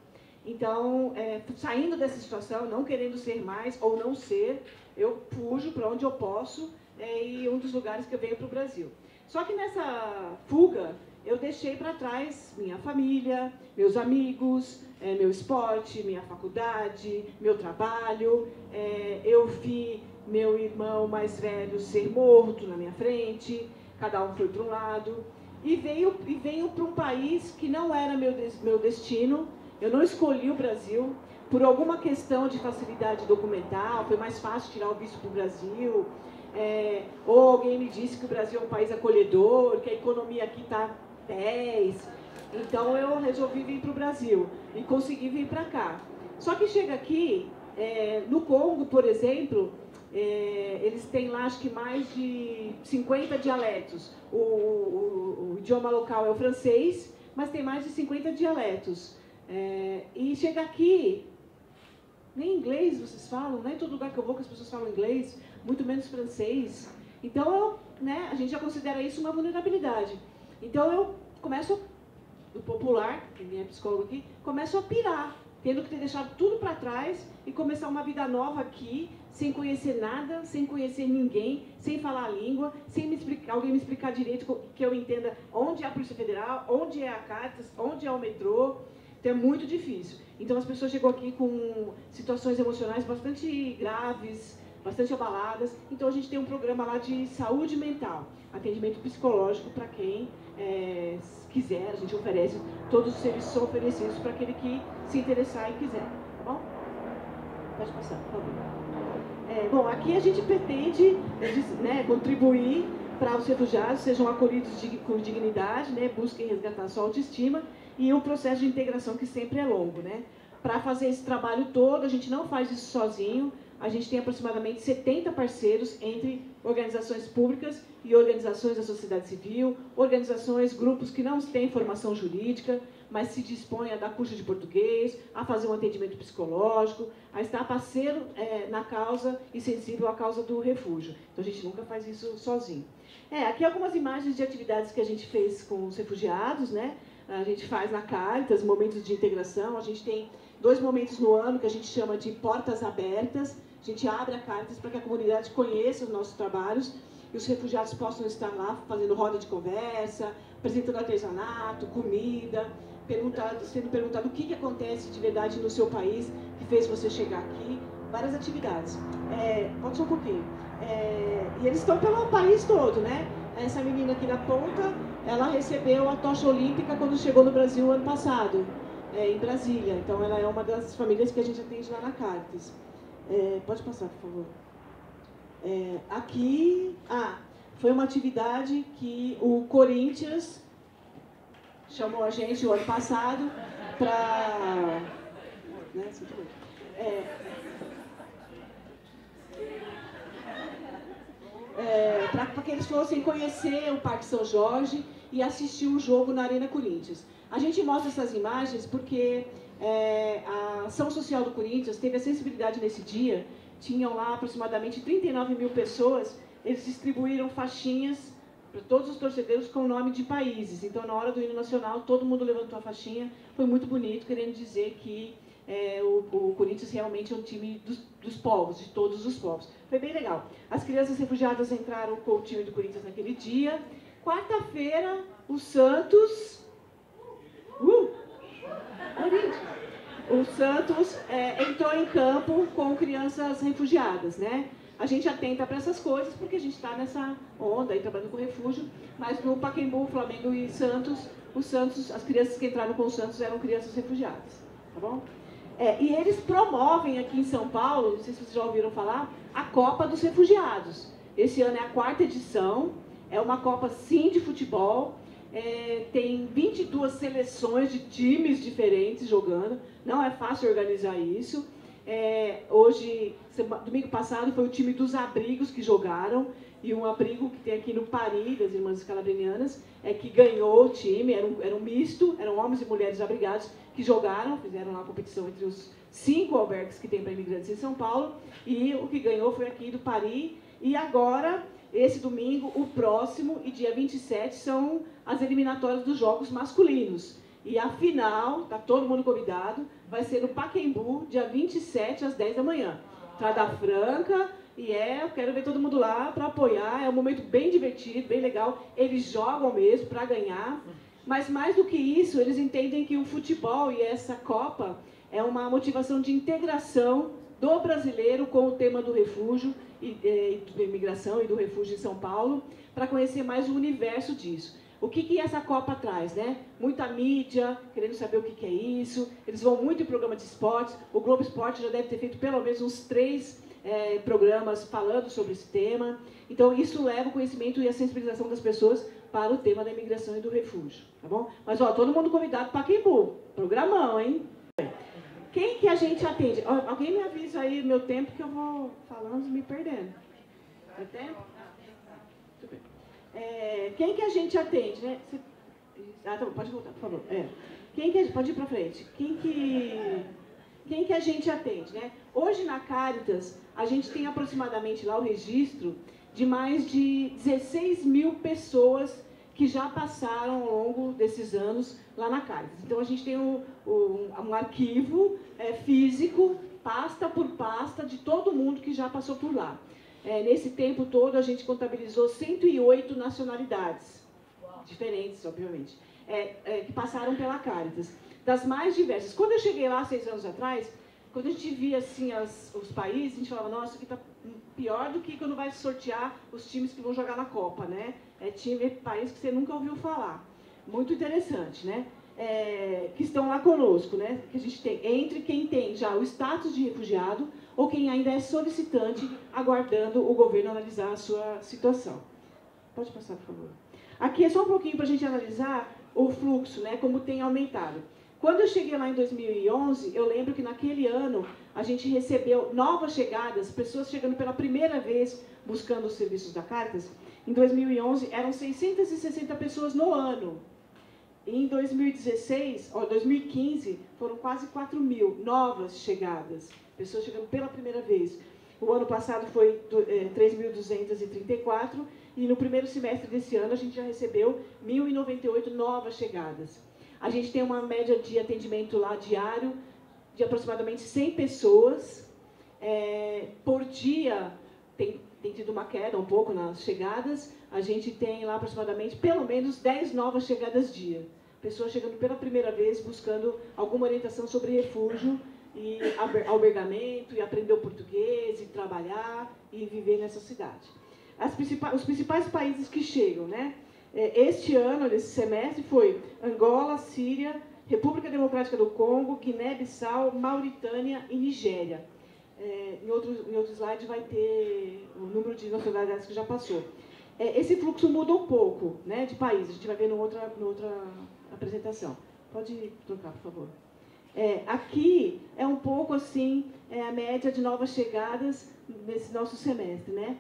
Então, saindo dessa situação, não querendo ser mais ou não ser, eu fujo para onde eu posso e um dos lugares que eu venho para o Brasil. Só que nessa fuga, eu deixei para trás minha família, meus amigos, meu esporte, minha faculdade, meu trabalho. Eu vi meu irmão mais velho ser morto na minha frente, cada um foi para um lado. E venho para um país que não era meu destino. Eu não escolhi o Brasil por alguma questão de facilidade documental, foi mais fácil tirar o visto para o Brasil, ou alguém me disse que o Brasil é um país acolhedor, que a economia aqui está 10. Então eu resolvi vir para o Brasil e consegui vir para cá. Só que chega aqui, no Congo, por exemplo, eles têm lá acho que mais de 50 dialetos. O idioma local é o francês, mas tem mais de 50 dialetos. E chega aqui, nem inglês vocês falam, nem em todo lugar que eu vou que as pessoas falam inglês, muito menos francês. Então, a gente já considera isso uma vulnerabilidade. Então eu começo, do popular, que nem é psicólogo aqui, começo a pirar, tendo que ter deixado tudo para trás e começar uma vida nova aqui, sem conhecer nada, sem conhecer ninguém, sem falar a língua, sem alguém me explicar direito, que eu entenda onde é a Polícia Federal, onde é a Caritas, onde é o metrô. Então é muito difícil. Então as pessoas chegam aqui com situações emocionais bastante graves, bastante abaladas. Então a gente tem um programa lá de saúde mental, atendimento psicológico para quem quiser. A gente oferece, todos os serviços são oferecidos para aquele que se interessar e quiser. Tá bom? Pode passar, por favor. Bom, aqui a gente pretende contribuir para os refugiados sejam acolhidos com dignidade, busquem resgatar a sua autoestima e o processo de integração que sempre é longo. Para fazer esse trabalho todo, a gente não faz isso sozinho, a gente tem aproximadamente 70 parceiros entre organizações públicas e organizações da sociedade civil, organizações, grupos que não têm formação jurídica, mas se dispõem a dar curso de português, a fazer um atendimento psicológico, a estar parceiro na causa e sensível à causa do refúgio. Então a gente nunca faz isso sozinho. Aqui algumas imagens de atividades que a gente fez com os refugiados, A gente faz na Caritas, momentos de integração. A gente tem 2 momentos no ano que a gente chama de portas abertas. A gente abre a Caritas para que a comunidade conheça os nossos trabalhos e os refugiados possam estar lá fazendo roda de conversa, apresentando artesanato, comida, sendo perguntado o que acontece de verdade no seu país que fez você chegar aqui. Várias atividades. Pode só um pouquinho. E eles estão pelo país todo, Essa menina aqui na ponta, ela recebeu a tocha olímpica quando chegou no Brasil ano passado, em Brasília. Então, ela é uma das famílias que a gente atende lá na Caritas. Pode passar, por favor. Aqui, foi uma atividade que o Corinthians chamou a gente o ano passado para... para que eles fossem conhecer o Parque São Jorge e assistir um jogo na Arena Corinthians. A gente mostra essas imagens porque a ação social do Corinthians teve a sensibilidade nesse dia, tinham lá aproximadamente 39 mil pessoas, eles distribuíram faixinhas para todos os torcedores com o nome de países. Então, na hora do hino nacional, todo mundo levantou a faixinha, foi muito bonito, querendo dizer que o Corinthians realmente é um time dos povos, de todos os povos. Foi bem legal. As crianças refugiadas entraram com o time do Corinthians naquele dia. Quarta-feira, o Santos... O Santos entrou em campo com crianças refugiadas, A gente atenta para essas coisas porque a gente está nessa onda aí, trabalhando com refúgio, mas no Pacaembu, Flamengo e Santos, o Santos, as crianças que entraram com o Santos eram crianças refugiadas, tá bom? E eles promovem aqui em São Paulo, não sei se vocês já ouviram falar, a Copa dos Refugiados. Esse ano é a 4ª edição, é uma Copa sim de futebol, tem 22 seleções de times diferentes jogando, não é fácil organizar isso. Hoje, domingo passado, foi o time dos abrigos que jogaram, e um abrigo que tem aqui no Paris, das Irmãs Calabrinianas, que ganhou o time, era um misto, eram homens e mulheres abrigados que jogaram, fizeram uma competição entre os 5 albergues que tem para imigrantes em São Paulo, e o que ganhou foi aqui do Paris, e agora, esse domingo, o próximo, e dia 27, são as eliminatórias dos jogos masculinos. E a final, está todo mundo convidado, vai ser no Pacaembu, dia 27, às 10 da manhã. Entrada franca, e eu quero ver todo mundo lá para apoiar, é um momento bem divertido, bem legal. Eles jogam mesmo para ganhar, mas mais do que isso, eles entendem que o futebol e essa Copa é uma motivação de integração do brasileiro com o tema do refúgio, e da imigração e do refúgio em São Paulo, para conhecer mais o universo disso. O que essa Copa traz, né? Muita mídia, querendo saber o que é isso. Eles vão muito em programa de esportes. O Globo Esporte já deve ter feito pelo menos uns 3 programas falando sobre esse tema. Então, isso leva o conhecimento e a sensibilização das pessoas para o tema da imigração e do refúgio, tá bom? Mas, ó, todo mundo convidado para Pacaembu. Programão, hein? Quem que a gente atende? Alguém me avisa aí meu tempo que eu vou falando e me perdendo. Tem tempo? Muito bem. Quem que a gente atende, né? Tá bom, pode voltar, por favor. Pode ir para frente. Quem que a gente atende, né? Hoje na Caritas, a gente tem aproximadamente lá o registro de mais de 16 mil pessoas que já passaram ao longo desses anos lá na Caritas. Então, a gente tem um arquivo físico, pasta por pasta, de todo mundo que já passou por lá. Nesse tempo todo, a gente contabilizou 108 nacionalidades, diferentes, obviamente, que passaram pela Caritas, das mais diversas. Quando eu cheguei lá 6 anos atrás, quando a gente via assim, os países, a gente falava, nossa, isso aqui está pior do que quando vai sortear os times que vão jogar na Copa, né? País que você nunca ouviu falar. Muito interessante, né? Que estão lá conosco, né? Que a gente tem, entre quem tem já o status de refugiado ou quem ainda é solicitante, aguardando o governo analisar a sua situação. Pode passar, por favor. Aqui é só um pouquinho para a gente analisar o fluxo, né? Como tem aumentado. Quando eu cheguei lá em 2011, eu lembro que naquele ano a gente recebeu novas chegadas, pessoas chegando pela primeira vez buscando os serviços da Caritas. Em 2011, eram 660 pessoas no ano. Em 2015, foram quase 4 mil novas chegadas, pessoas chegando pela primeira vez. O ano passado foi 3.234 e no primeiro semestre desse ano a gente já recebeu 1.098 novas chegadas. A gente tem uma média de atendimento lá diário de aproximadamente 100 pessoas. Por dia tem tido uma queda um pouco nas chegadas. A gente tem lá aproximadamente pelo menos 10 novas chegadas dia. Pessoas chegando pela primeira vez buscando alguma orientação sobre refúgio e albergamento, e aprender o português, e trabalhar e viver nessa cidade. Os principais países que chegam, né? Este ano, nesse semestre, foi Angola, Síria, República Democrática do Congo, Guiné-Bissau, Mauritânia e Nigéria. Em outro slide vai ter o número de nacionalidades que já passou. Esse fluxo muda um pouco, né, de país, a gente vai ver no outra apresentação. Pode trocar, por favor. Aqui é um pouco assim a média de novas chegadas nesse nosso semestre, né?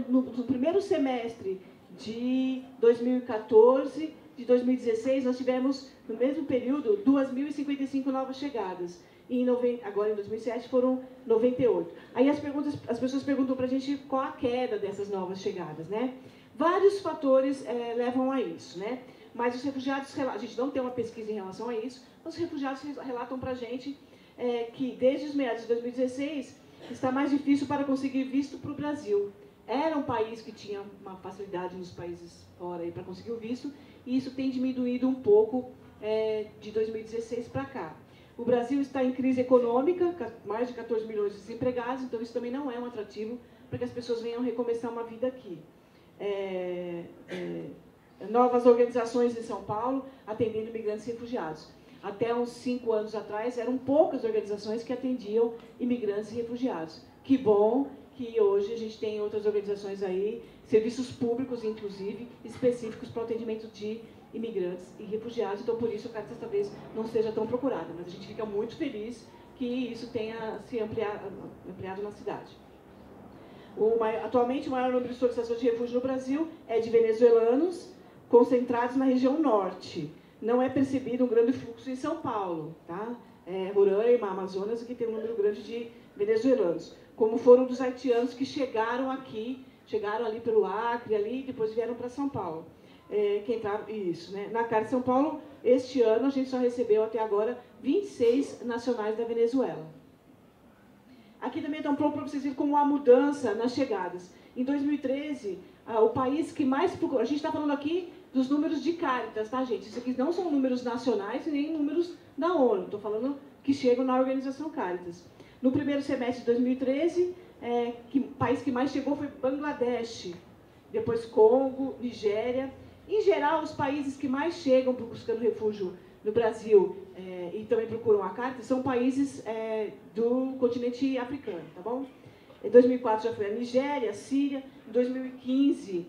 No primeiro semestre de 2014, de 2016, nós tivemos, no mesmo período, 2.055 novas chegadas. E agora, em 2007, foram 98. Aí as pessoas perguntam para a gente qual a queda dessas novas chegadas, né? Vários fatores levam a isso, né? Mas os refugiados, a gente não tem uma pesquisa em relação a isso, mas os refugiados relatam para a gente que, desde os meados de 2016, está mais difícil para conseguir visto para o Brasil. Era um país que tinha uma facilidade nos países fora para conseguir o visto, e isso tem diminuído um pouco de 2016 para cá. O Brasil está em crise econômica, mais de 14 milhões de desempregados, então isso também não é um atrativo para que as pessoas venham recomeçar uma vida aqui. Novas organizações em São Paulo atendendo imigrantes e refugiados. Até uns 5 anos atrás, eram poucas organizações que atendiam imigrantes e refugiados. Que bom que hoje a gente tem outras organizações aí, serviços públicos, inclusive, específicos para o atendimento de imigrantes e refugiados. Então, por isso, a Caritas talvez não seja tão procurada. Mas a gente fica muito feliz que isso tenha se ampliado na cidade. Atualmente, o maior número de solicitações de refúgio no Brasil é de venezuelanos concentrados na região norte. Não é percebido um grande fluxo em São Paulo, tá? Roraima, Amazonas, que tem um número grande de venezuelanos, como foram dos haitianos que chegaram aqui, chegaram ali pelo Acre, ali, e depois vieram para São Paulo. Isso, né? Na Caritas São Paulo, este ano, a gente só recebeu até agora 26 nacionais da Venezuela. Aqui também está um pouco para vocês verem como há mudança nas chegadas. Em 2013, o país que mais procurou... A gente está falando aqui dos números de Caritas, tá, gente? Isso aqui não são números nacionais e nem números da ONU. Estou falando que chegam na organização Caritas. No primeiro semestre de 2013, o país que mais chegou foi Bangladesh, depois Congo, Nigéria. Em geral, os países que mais chegam buscando refúgio no Brasil e também procuram a Caritas são países do continente africano, tá bom? Em 2004 já foi a Nigéria, a Síria. Em 2015,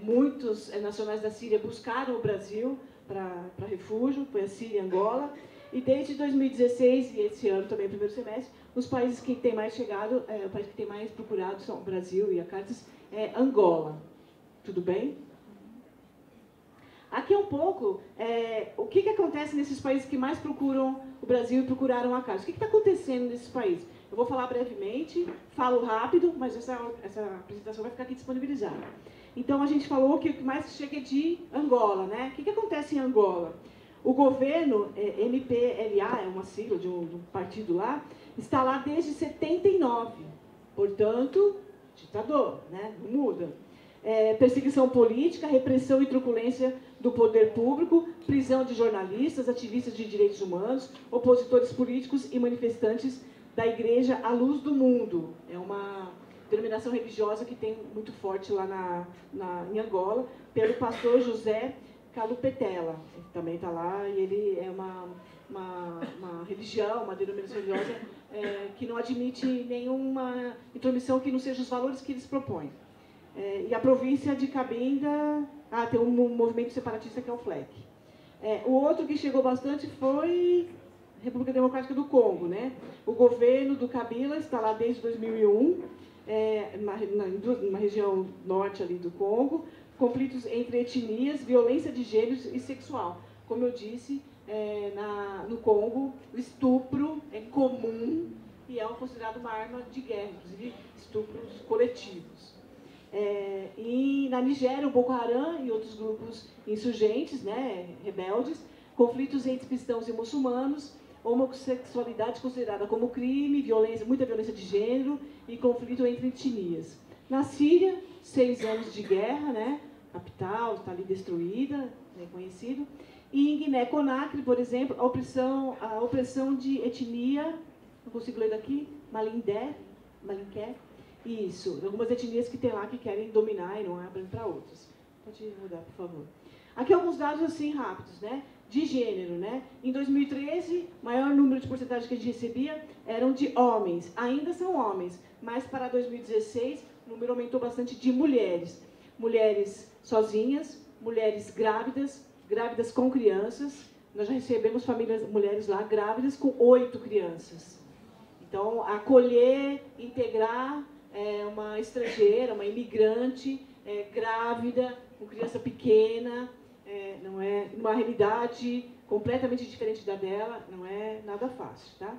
muitos nacionais da Síria buscaram o Brasil para refúgio, foi a Síria e Angola. E desde 2016, e esse ano também, primeiro semestre, os países que têm mais chegado, o país que tem mais procurado são o Brasil e a Caritas, Angola. Tudo bem? Aqui é um pouco o que acontece nesses países que mais procuram o Brasil e procuraram a Caritas. O que está acontecendo nesses países? Eu vou falar brevemente, falo rápido, mas essa apresentação vai ficar aqui disponibilizada. Então, a gente falou que o que mais chega é de Angola, né? O que acontece em Angola? O governo, MPLA, é uma sigla de um partido lá, está lá desde 79. Portanto, ditador, né? Não muda. Perseguição política, repressão e truculência do poder público, prisão de jornalistas, ativistas de direitos humanos, opositores políticos e manifestantes da Igreja à Luz do Mundo. É uma denominação religiosa que tem muito forte lá em Angola, pelo pastor José Calupetela. Ele também está lá e ele é uma religião, uma denominação religiosa que não admite nenhuma intromissão que não seja os valores que eles propõem. E a província de Cabinda, tem um movimento separatista que é o FLEC. O outro que chegou bastante foi a República Democrática do Congo, né? O governo do Kabila está lá desde 2001, numa região norte ali do Congo, conflitos entre etnias, violência de gênero e sexual. Como eu disse, no Congo, o estupro é comum e é considerado uma arma de guerra, inclusive estupros coletivos. E na Nigéria, o Boko Haram e outros grupos insurgentes, né, rebeldes, conflitos entre cristãos e muçulmanos, homossexualidade considerada como crime, muita violência de gênero e conflito entre etnias. Na Síria, 6 anos de guerra, né, capital está ali destruída, reconhecido. E em Guiné-Conakry, por exemplo, a opressão de etnia, não consigo ler daqui, Malinké, isso, algumas etnias que tem lá que querem dominar e não abrem para outras. Pode mudar, por favor. Aqui alguns dados assim rápidos, né? De gênero, né? Em 2013, o maior número de porcentagem que a gente recebia eram de homens. Ainda são homens, mas para 2016 o número aumentou bastante de mulheres. Mulheres sozinhas, mulheres grávidas, grávidas com crianças. Nós já recebemos mulheres lá grávidas com 8 crianças. Então, acolher, integrar uma estrangeira, uma imigrante, grávida, com criança pequena, não é uma realidade completamente diferente da dela, não é nada fácil, tá?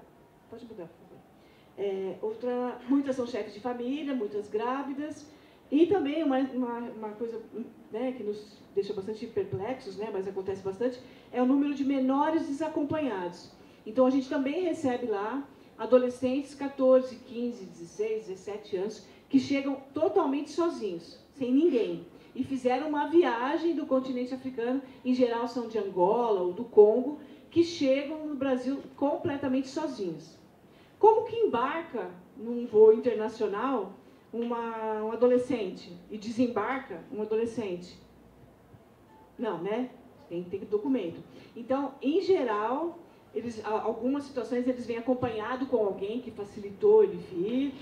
Pode mudar, por favor. Muitas são chefes de família, muitas grávidas, e também uma coisa, né, que nos deixa bastante perplexos, né, mas acontece bastante, é o número de menores desacompanhados. Então, a gente também recebe lá adolescentes, 14, 15, 16, 17 anos, que chegam totalmente sozinhos, sem ninguém. e fizeram uma viagem do continente africano, em geral são de Angola ou do Congo, que chegam no Brasil completamente sozinhos. Como que embarca num voo internacional um adolescente e desembarca um adolescente? Não, né? Tem documento. Então, em geral, algumas situações eles vêm acompanhado com alguém que facilitou ele vir,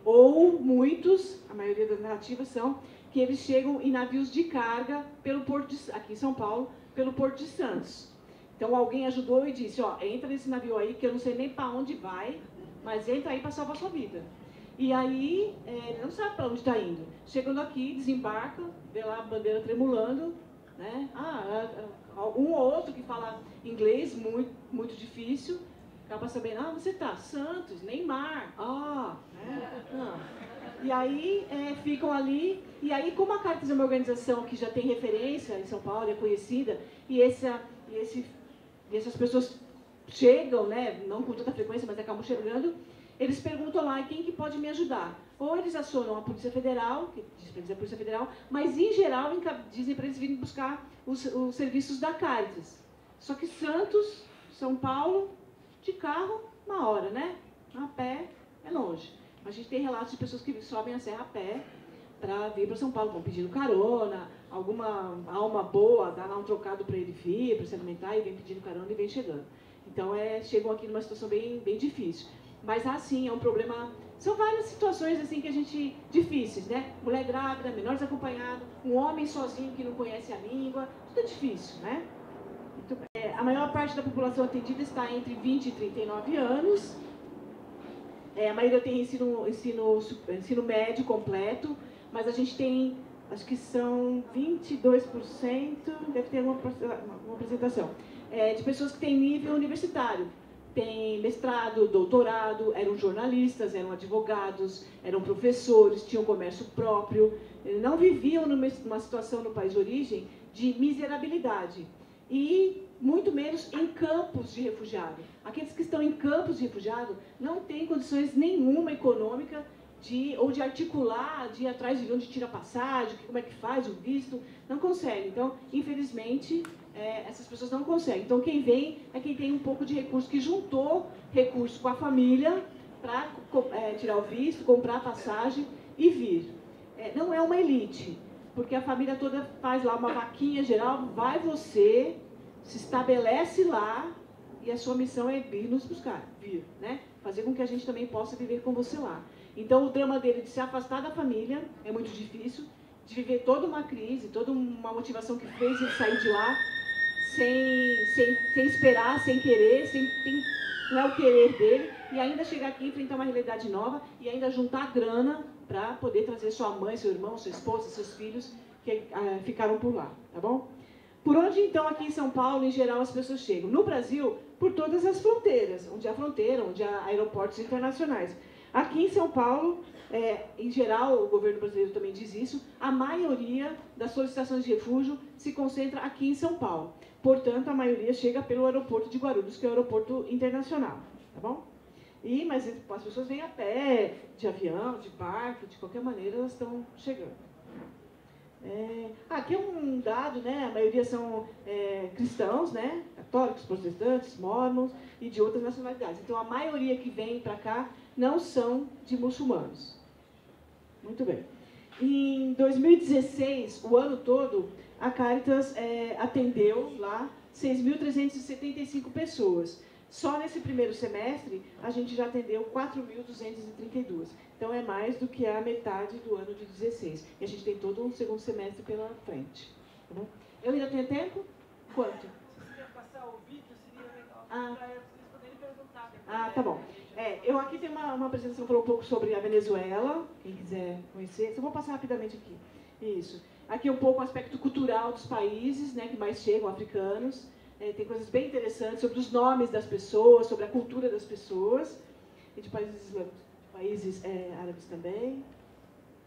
ou muitos, a maioria das narrativas são, que eles chegam em navios de carga pelo porto aqui em São Paulo, pelo Porto de Santos. Então, alguém ajudou e disse, ó, entra nesse navio aí, que eu não sei nem para onde vai, mas entra aí para salvar a sua vida. E aí, ele não sabe para onde está indo. Chegando aqui, desembarca, vê lá a bandeira tremulando, né? Um ou outro que fala inglês muito, muito difícil, acaba sabendo, você tá, Santos, Neymar, E aí, ficam ali, e aí, como a Caritas é uma organização que já tem referência em São Paulo, é conhecida, e essas pessoas chegam, né, não com tanta frequência, mas acabam chegando, eles perguntam lá, quem que pode me ajudar? Ou eles acionam a Polícia Federal, que diz para eles a Polícia Federal, mas, em geral, dizem para eles virem buscar os serviços da Caritas. Só que Santos, São Paulo, de carro, 1 hora, né? A pé, é longe. A gente tem relatos de pessoas que sobem a serra a pé para vir para São Paulo, vão pedindo carona, alguma alma boa dá lá um trocado para ele vir, para se alimentar, e vem pedindo carona e vem chegando. Então, chegam aqui numa situação bem, bem difícil. Mas, assim, é um problema... São várias situações, assim, que a gente... difíceis, né? Mulher grávida, menor desacompanhado, um homem sozinho que não conhece a língua, tudo é difícil, né? A maior parte da população atendida está entre 20 e 39 anos. A maioria tem ensino médio completo, mas a gente tem, acho que são 22%, deve ter uma apresentação, de pessoas que têm nível universitário. Tem mestrado, doutorado, eram jornalistas, eram advogados, eram professores, tinham comércio próprio, não viviam numa situação no país de origem de miserabilidade. E muito menos em campos de refugiado. Aqueles que estão em campos de refugiado não têm condições nenhuma econômica de articular, de ir atrás de onde tira a passagem, como é que faz o visto, não consegue. Então, infelizmente, essas pessoas não conseguem. Então, quem vem é quem tem um pouco de recurso, que juntou recurso com a família para tirar o visto, comprar a passagem e vir. Não é uma elite, porque a família toda faz lá uma vaquinha geral, vai você, se estabelece lá, e a sua missão é vir nos buscar, né? Fazer com que a gente também possa viver com você lá. Então, o drama dele de se afastar da família é muito difícil, de viver toda uma crise, toda uma motivação que fez ele sair de lá, sem esperar, sem querer, não é o querer dele, e ainda chegar aqui e enfrentar uma realidade nova, e ainda juntar grana para poder trazer sua mãe, seu irmão, sua esposa, seus filhos, que ficaram por lá, tá bom? Por onde, então, aqui em São Paulo, em geral, as pessoas chegam? No Brasil, por todas as fronteiras, onde há fronteira, onde há aeroportos internacionais. Aqui em São Paulo, em geral, o governo brasileiro também diz isso, a maioria das solicitações de refúgio se concentra aqui em São Paulo. Portanto, a maioria chega pelo aeroporto de Guarulhos, que é o aeroporto internacional, tá bom? Mas as pessoas vêm a pé, de avião, de barco, de qualquer maneira, elas estão chegando. Aqui é um dado, né? A maioria são cristãos, né? Católicos, protestantes, mormons e de outras nacionalidades. Então, a maioria que vem para cá não são de muçulmanos. Muito bem. Em 2016, o ano todo, a Caritas atendeu lá 6.375 pessoas. Só nesse primeiro semestre, a gente já atendeu 4.232. Então, é mais do que a metade do ano de 16. E a gente tem todo um segundo semestre pela frente. Tá bom? Eu ainda tenho tempo? Quanto? Se você quiser passar o vídeo, seria legal para vocês poderem perguntar. Tá bom. Eu aqui tenho uma apresentação que falou um pouco sobre a Venezuela, quem quiser conhecer. Só vou passar rapidamente aqui. Isso. Aqui um pouco o aspecto cultural dos países, né, que mais chegam, africanos. Tem coisas bem interessantes sobre os nomes das pessoas, sobre a cultura das pessoas, e de países islâmicos, países árabes também,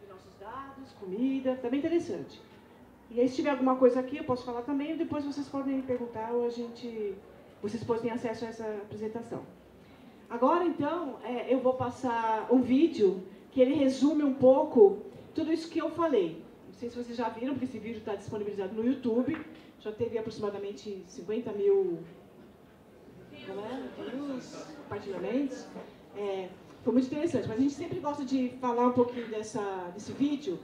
de nossos dados, comida, tá bem interessante. E aí, se tiver alguma coisa aqui, eu posso falar também, e depois vocês podem me perguntar, ou vocês podem ter acesso a essa apresentação. Agora, então, eu vou passar um vídeo que ele resume um pouco tudo isso que eu falei. sei se vocês já viram, porque esse vídeo está disponibilizado no YouTube. Já teve aproximadamente 50 mil views, compartilhamentos. Foi muito interessante, mas a gente sempre gosta de falar um pouquinho desse vídeo.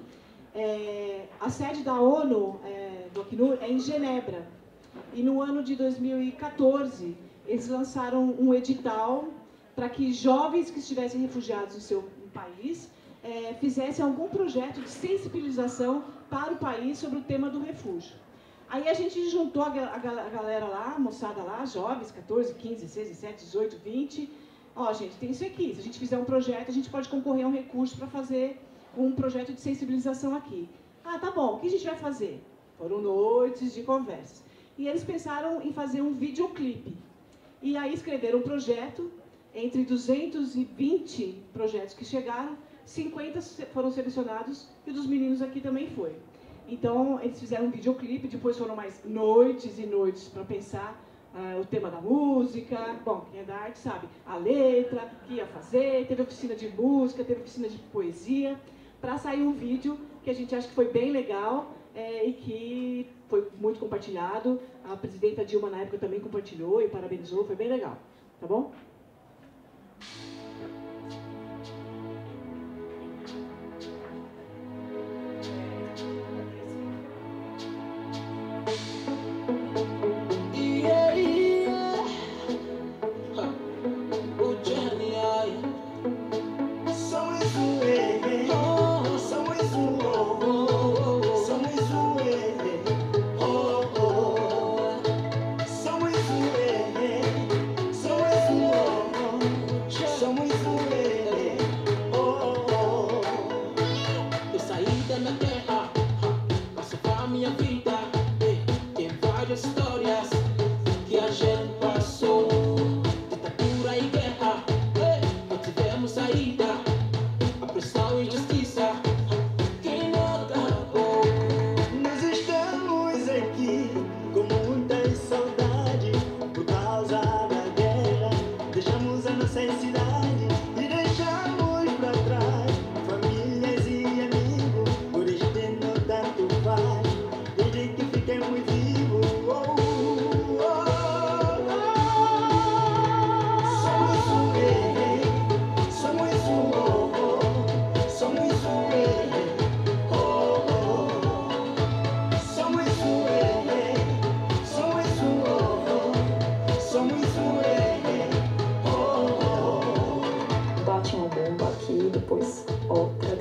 A sede da ONU, do Acnur, é em Genebra. E no ano de 2014, eles lançaram um edital para que jovens que estivessem refugiados no seu país fizessem algum projeto de sensibilização para o país sobre o tema do refúgio. Aí a gente juntou a galera lá, a moçada lá, jovens, 14, 15, 16, 17, 18, 20. Ó, gente, tem isso aqui. Se a gente fizer um projeto, a gente pode concorrer a um recurso para fazer um projeto de sensibilização aqui. Ah, tá bom, o que a gente vai fazer? Foram noites de conversas. E eles pensaram em fazer um videoclipe. E aí escreveram um projeto. Entre 220 projetos que chegaram, 50 foram selecionados e o dos meninos aqui também foi. Então, eles fizeram um videoclipe, depois foram mais noites e noites para pensar o tema da música. Bom, quem é da arte sabe, a letra, o que ia fazer, teve oficina de música, teve oficina de poesia, para sair um vídeo que a gente acha que foi bem legal e que foi muito compartilhado. A presidenta Dilma, na época, também compartilhou e parabenizou, foi bem legal. Tá bom?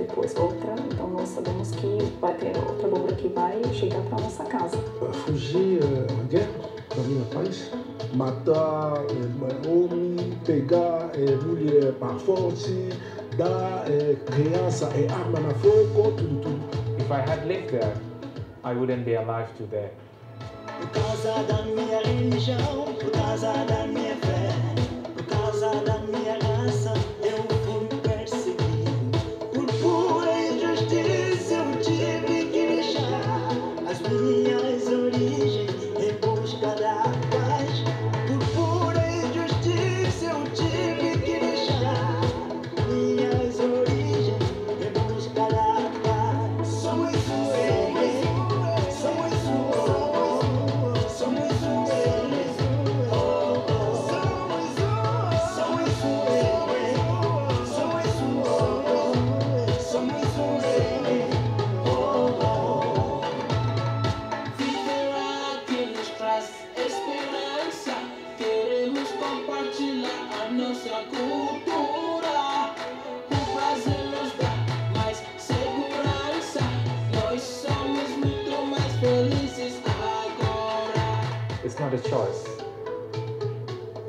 depois outra, então nós sabemos que vai ter outra bomba que vai chegar para nossa casa. Fugir a guerra para minha país, matar homem, pegar mulher para forte, dar criança e arma na fogo, tudo. If I had lived there, I wouldn't be alive today. Por causa da minha religião, por causa da minha fé, por causa da minha raça, eu fui perseguido. Por pura injustiça eu tive que deixar as minhas origens em busca da paz. Por pura injustiça eu tive que deixar minhas origens em busca da paz. Somos It's not a choice.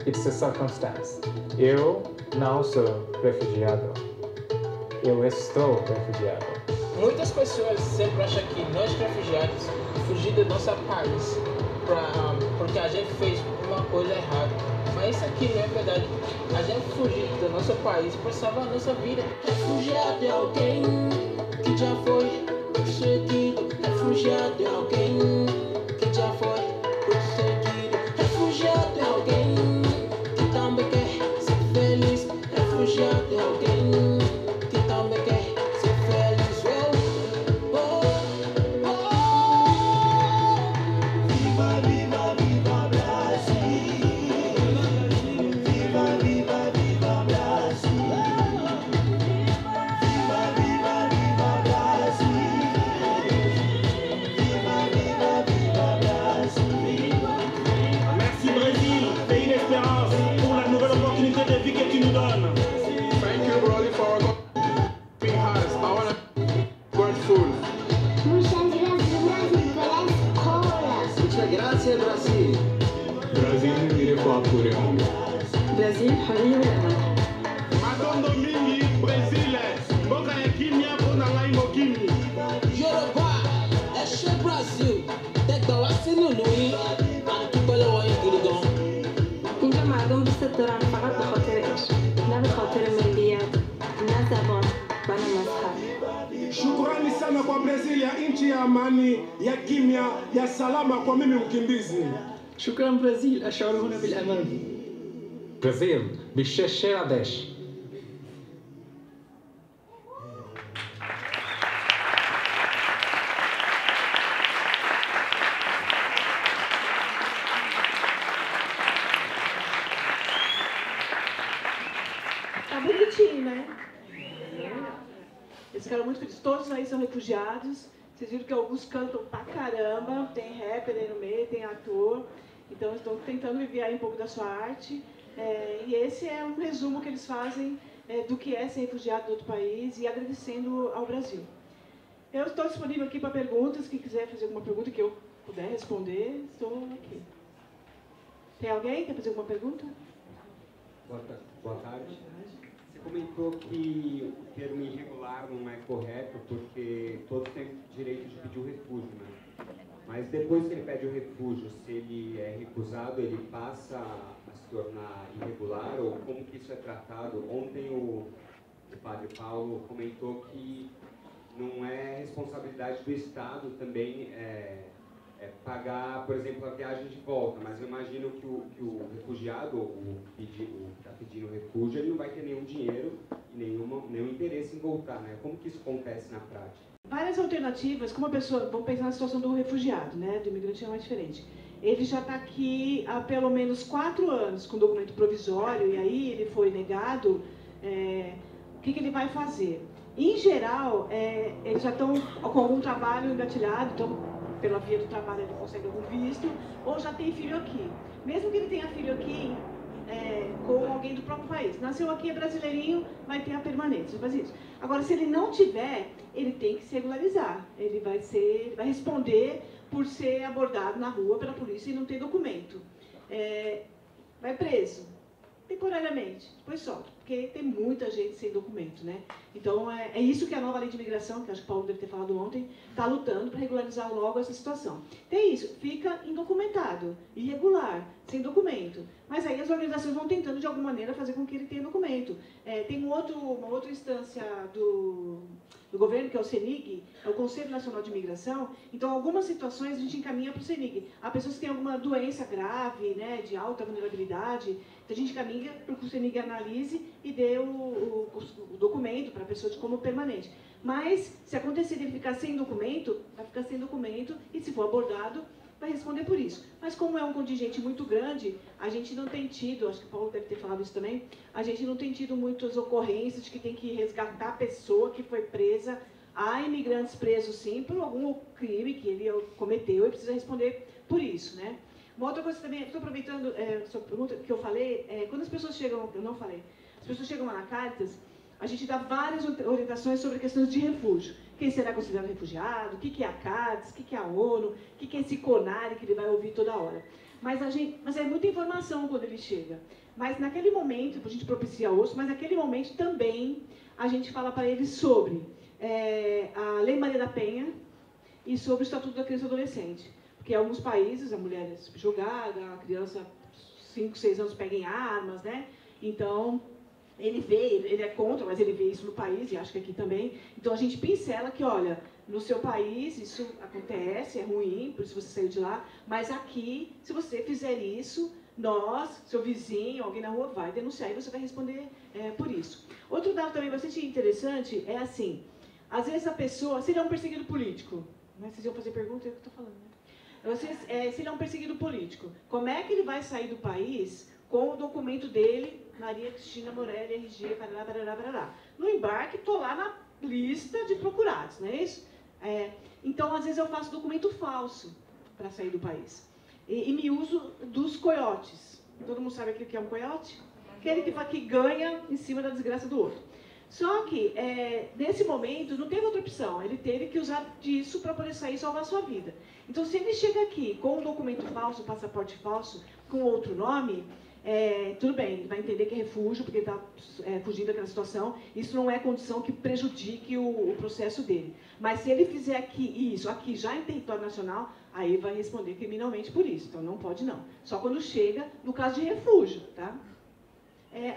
It's a circumstance. Eu não sou refugiado. Eu estou refugiado. Muitas pessoas sempre acham que nós refugiados fugir do nosso país porque a gente fez uma coisa errada. Mas isso aqui não é verdade. A gente fugir do nosso país para salvar a nossa vida. Refugiado é alguém que já foi perseguido. Refugiado é alguém que já foi perseguido. Refugiado é alguém que também quer ser feliz. Refugiado é alguém que também quer ser feliz. Oh, oh. Brasil. Brasil nilikuwa kule Mungu. Brasil حرية والأمان. Matondo mingi Brasile, mboka ya kimya mpona ngai mokimi. Yoruba, ẹ ṣé Brazil, tẹgbà wá sínú ìlú yín, à ń dúpẹ́ lọ́wọ́ yín gidi gan. اینجا مردم دوست دارن فقط به خاطر عشق، نه به خاطر ملیت، نه زبان و نه مذهب. Shukrani sana kwa Brazil ya nchi ya amani, ya kimya, ya salama kwa mimi mkimbizi. شكرا برازيل، أشعر هنا بالأمان. Brasil, بالشاشة 10. Tá bonitinho, né? Eles ficaram muito felizes. Todos aí são refugiados. Vocês viram que alguns cantam pra caramba. Tem rapper aí no meio, tem ator. Então, eles estão tentando viver aí um pouco da sua arte. E esse é um resumo que eles fazem do que é ser refugiado de outro país e agradecendo ao Brasil. Eu estou disponível aqui para perguntas. Quem quiser fazer alguma pergunta que eu puder responder, estou aqui. Tem alguém que quer fazer alguma pergunta? Boa tarde. Você comentou que o termo irregular não é correto porque todos têm direito de pedir o refúgio, né? Mas depois que ele pede o refúgio, se ele é recusado, ele passa a se tornar irregular ou como que isso é tratado? Ontem o padre Paulo comentou que não é responsabilidade do Estado também pagar, por exemplo, a viagem de volta, mas eu imagino que o refugiado, o que está pedindo refúgio, ele não vai ter nenhum dinheiro e nenhum interesse em voltar, né? Como que isso acontece na prática? Várias alternativas, como a pessoa, vamos pensar na situação do refugiado, né? Do imigrante é mais diferente. Ele já está aqui há pelo menos 4 anos com documento provisório e aí ele foi negado, o que ele vai fazer? Em geral, eles já estão com algum trabalho engatilhado, então pela via do trabalho ele consegue algum visto, ou já tem filho aqui. Mesmo que ele tenha filho aqui com alguém do próprio país. Nasceu aqui, é brasileirinho, vai ter a permanência, faz isso. Agora, se ele não tiver, ele tem que se regularizar. Ele vai responder por ser abordado na rua pela polícia e não ter documento. Vai preso, temporariamente, depois solta, porque tem muita gente sem documento, né? Então, é isso que a nova lei de imigração, que acho que o Paulo deve ter falado ontem, está lutando para regularizar logo essa situação. Tem isso, fica indocumentado, irregular, sem documento. Mas aí as organizações vão tentando, de alguma maneira, fazer com que ele tenha documento. Tem uma outra instância do governo, que é o CENIG, é o Conselho Nacional de Imigração. Então, algumas situações a gente encaminha para o CENIG. Há pessoas que têm alguma doença grave, né, de alta vulnerabilidade, então a gente encaminha para que o CENIG analise e dê o documento para a pessoa de como permanente. Mas, se acontecer de ele ficar sem documento, vai ficar sem documento e, se for abordado, vai responder por isso. Mas como é um contingente muito grande, a gente não tem tido, acho que o Paulo deve ter falado isso também, a gente não tem tido muitas ocorrências de que tem que resgatar a pessoa que foi presa. Há imigrantes presos, sim, por algum crime que ele cometeu e precisa responder por isso, né? Uma outra coisa também, estou aproveitando a sua pergunta que eu falei, quando as pessoas chegam, eu não falei, as pessoas chegam lá na Caritas, a gente dá várias orientações sobre questões de refúgio. Quem será considerado refugiado, o que é a Caritas, o que é a ONU, o que é esse CONARE que ele vai ouvir toda hora. Mas é muita informação quando ele chega. Mas naquele momento, a gente propicia osso, mas naquele momento também a gente fala para ele sobre a Lei Maria da Penha e sobre o Estatuto da Criança e Adolescente. Porque em alguns países a mulher é subjugada, a criança 5, 6 anos pega em armas, né? Então, ele é contra, mas ele vê isso no país e acha que aqui também. Então, a gente pincela que, olha, no seu país isso acontece, é ruim, por isso você saiu de lá, mas aqui, se você fizer isso, nós, seu vizinho, alguém na rua vai denunciar e você vai responder por isso. Outro dado também bastante interessante é assim, às vezes a pessoa, se ele é um perseguido político, né, vocês iam fazer pergunta, é o que eu estou falando, né? Se ele é um perseguido político, como é que ele vai sair do país com o documento dele, Maria Cristina Morelli, RG, parará, parará, parará. No embarque, estou lá na lista de procurados, não é isso? Então, às vezes eu faço documento falso para sair do país. E me uso dos coiotes. Todo mundo sabe o que é um coiote? Aquele que ganha em cima da desgraça do outro. Só que, nesse momento, não teve outra opção. Ele teve que usar disso para poder sair e salvar a sua vida. Então, se ele chega aqui com um documento falso, um passaporte falso, com outro nome, tudo bem, ele vai entender que é refúgio, porque ele está fugindo daquela situação. Isso não é condição que prejudique o processo dele. Mas se ele fizer aqui já em território nacional, aí vai responder criminalmente por isso. Então, não pode não. Só quando chega, no caso de refúgio, tá?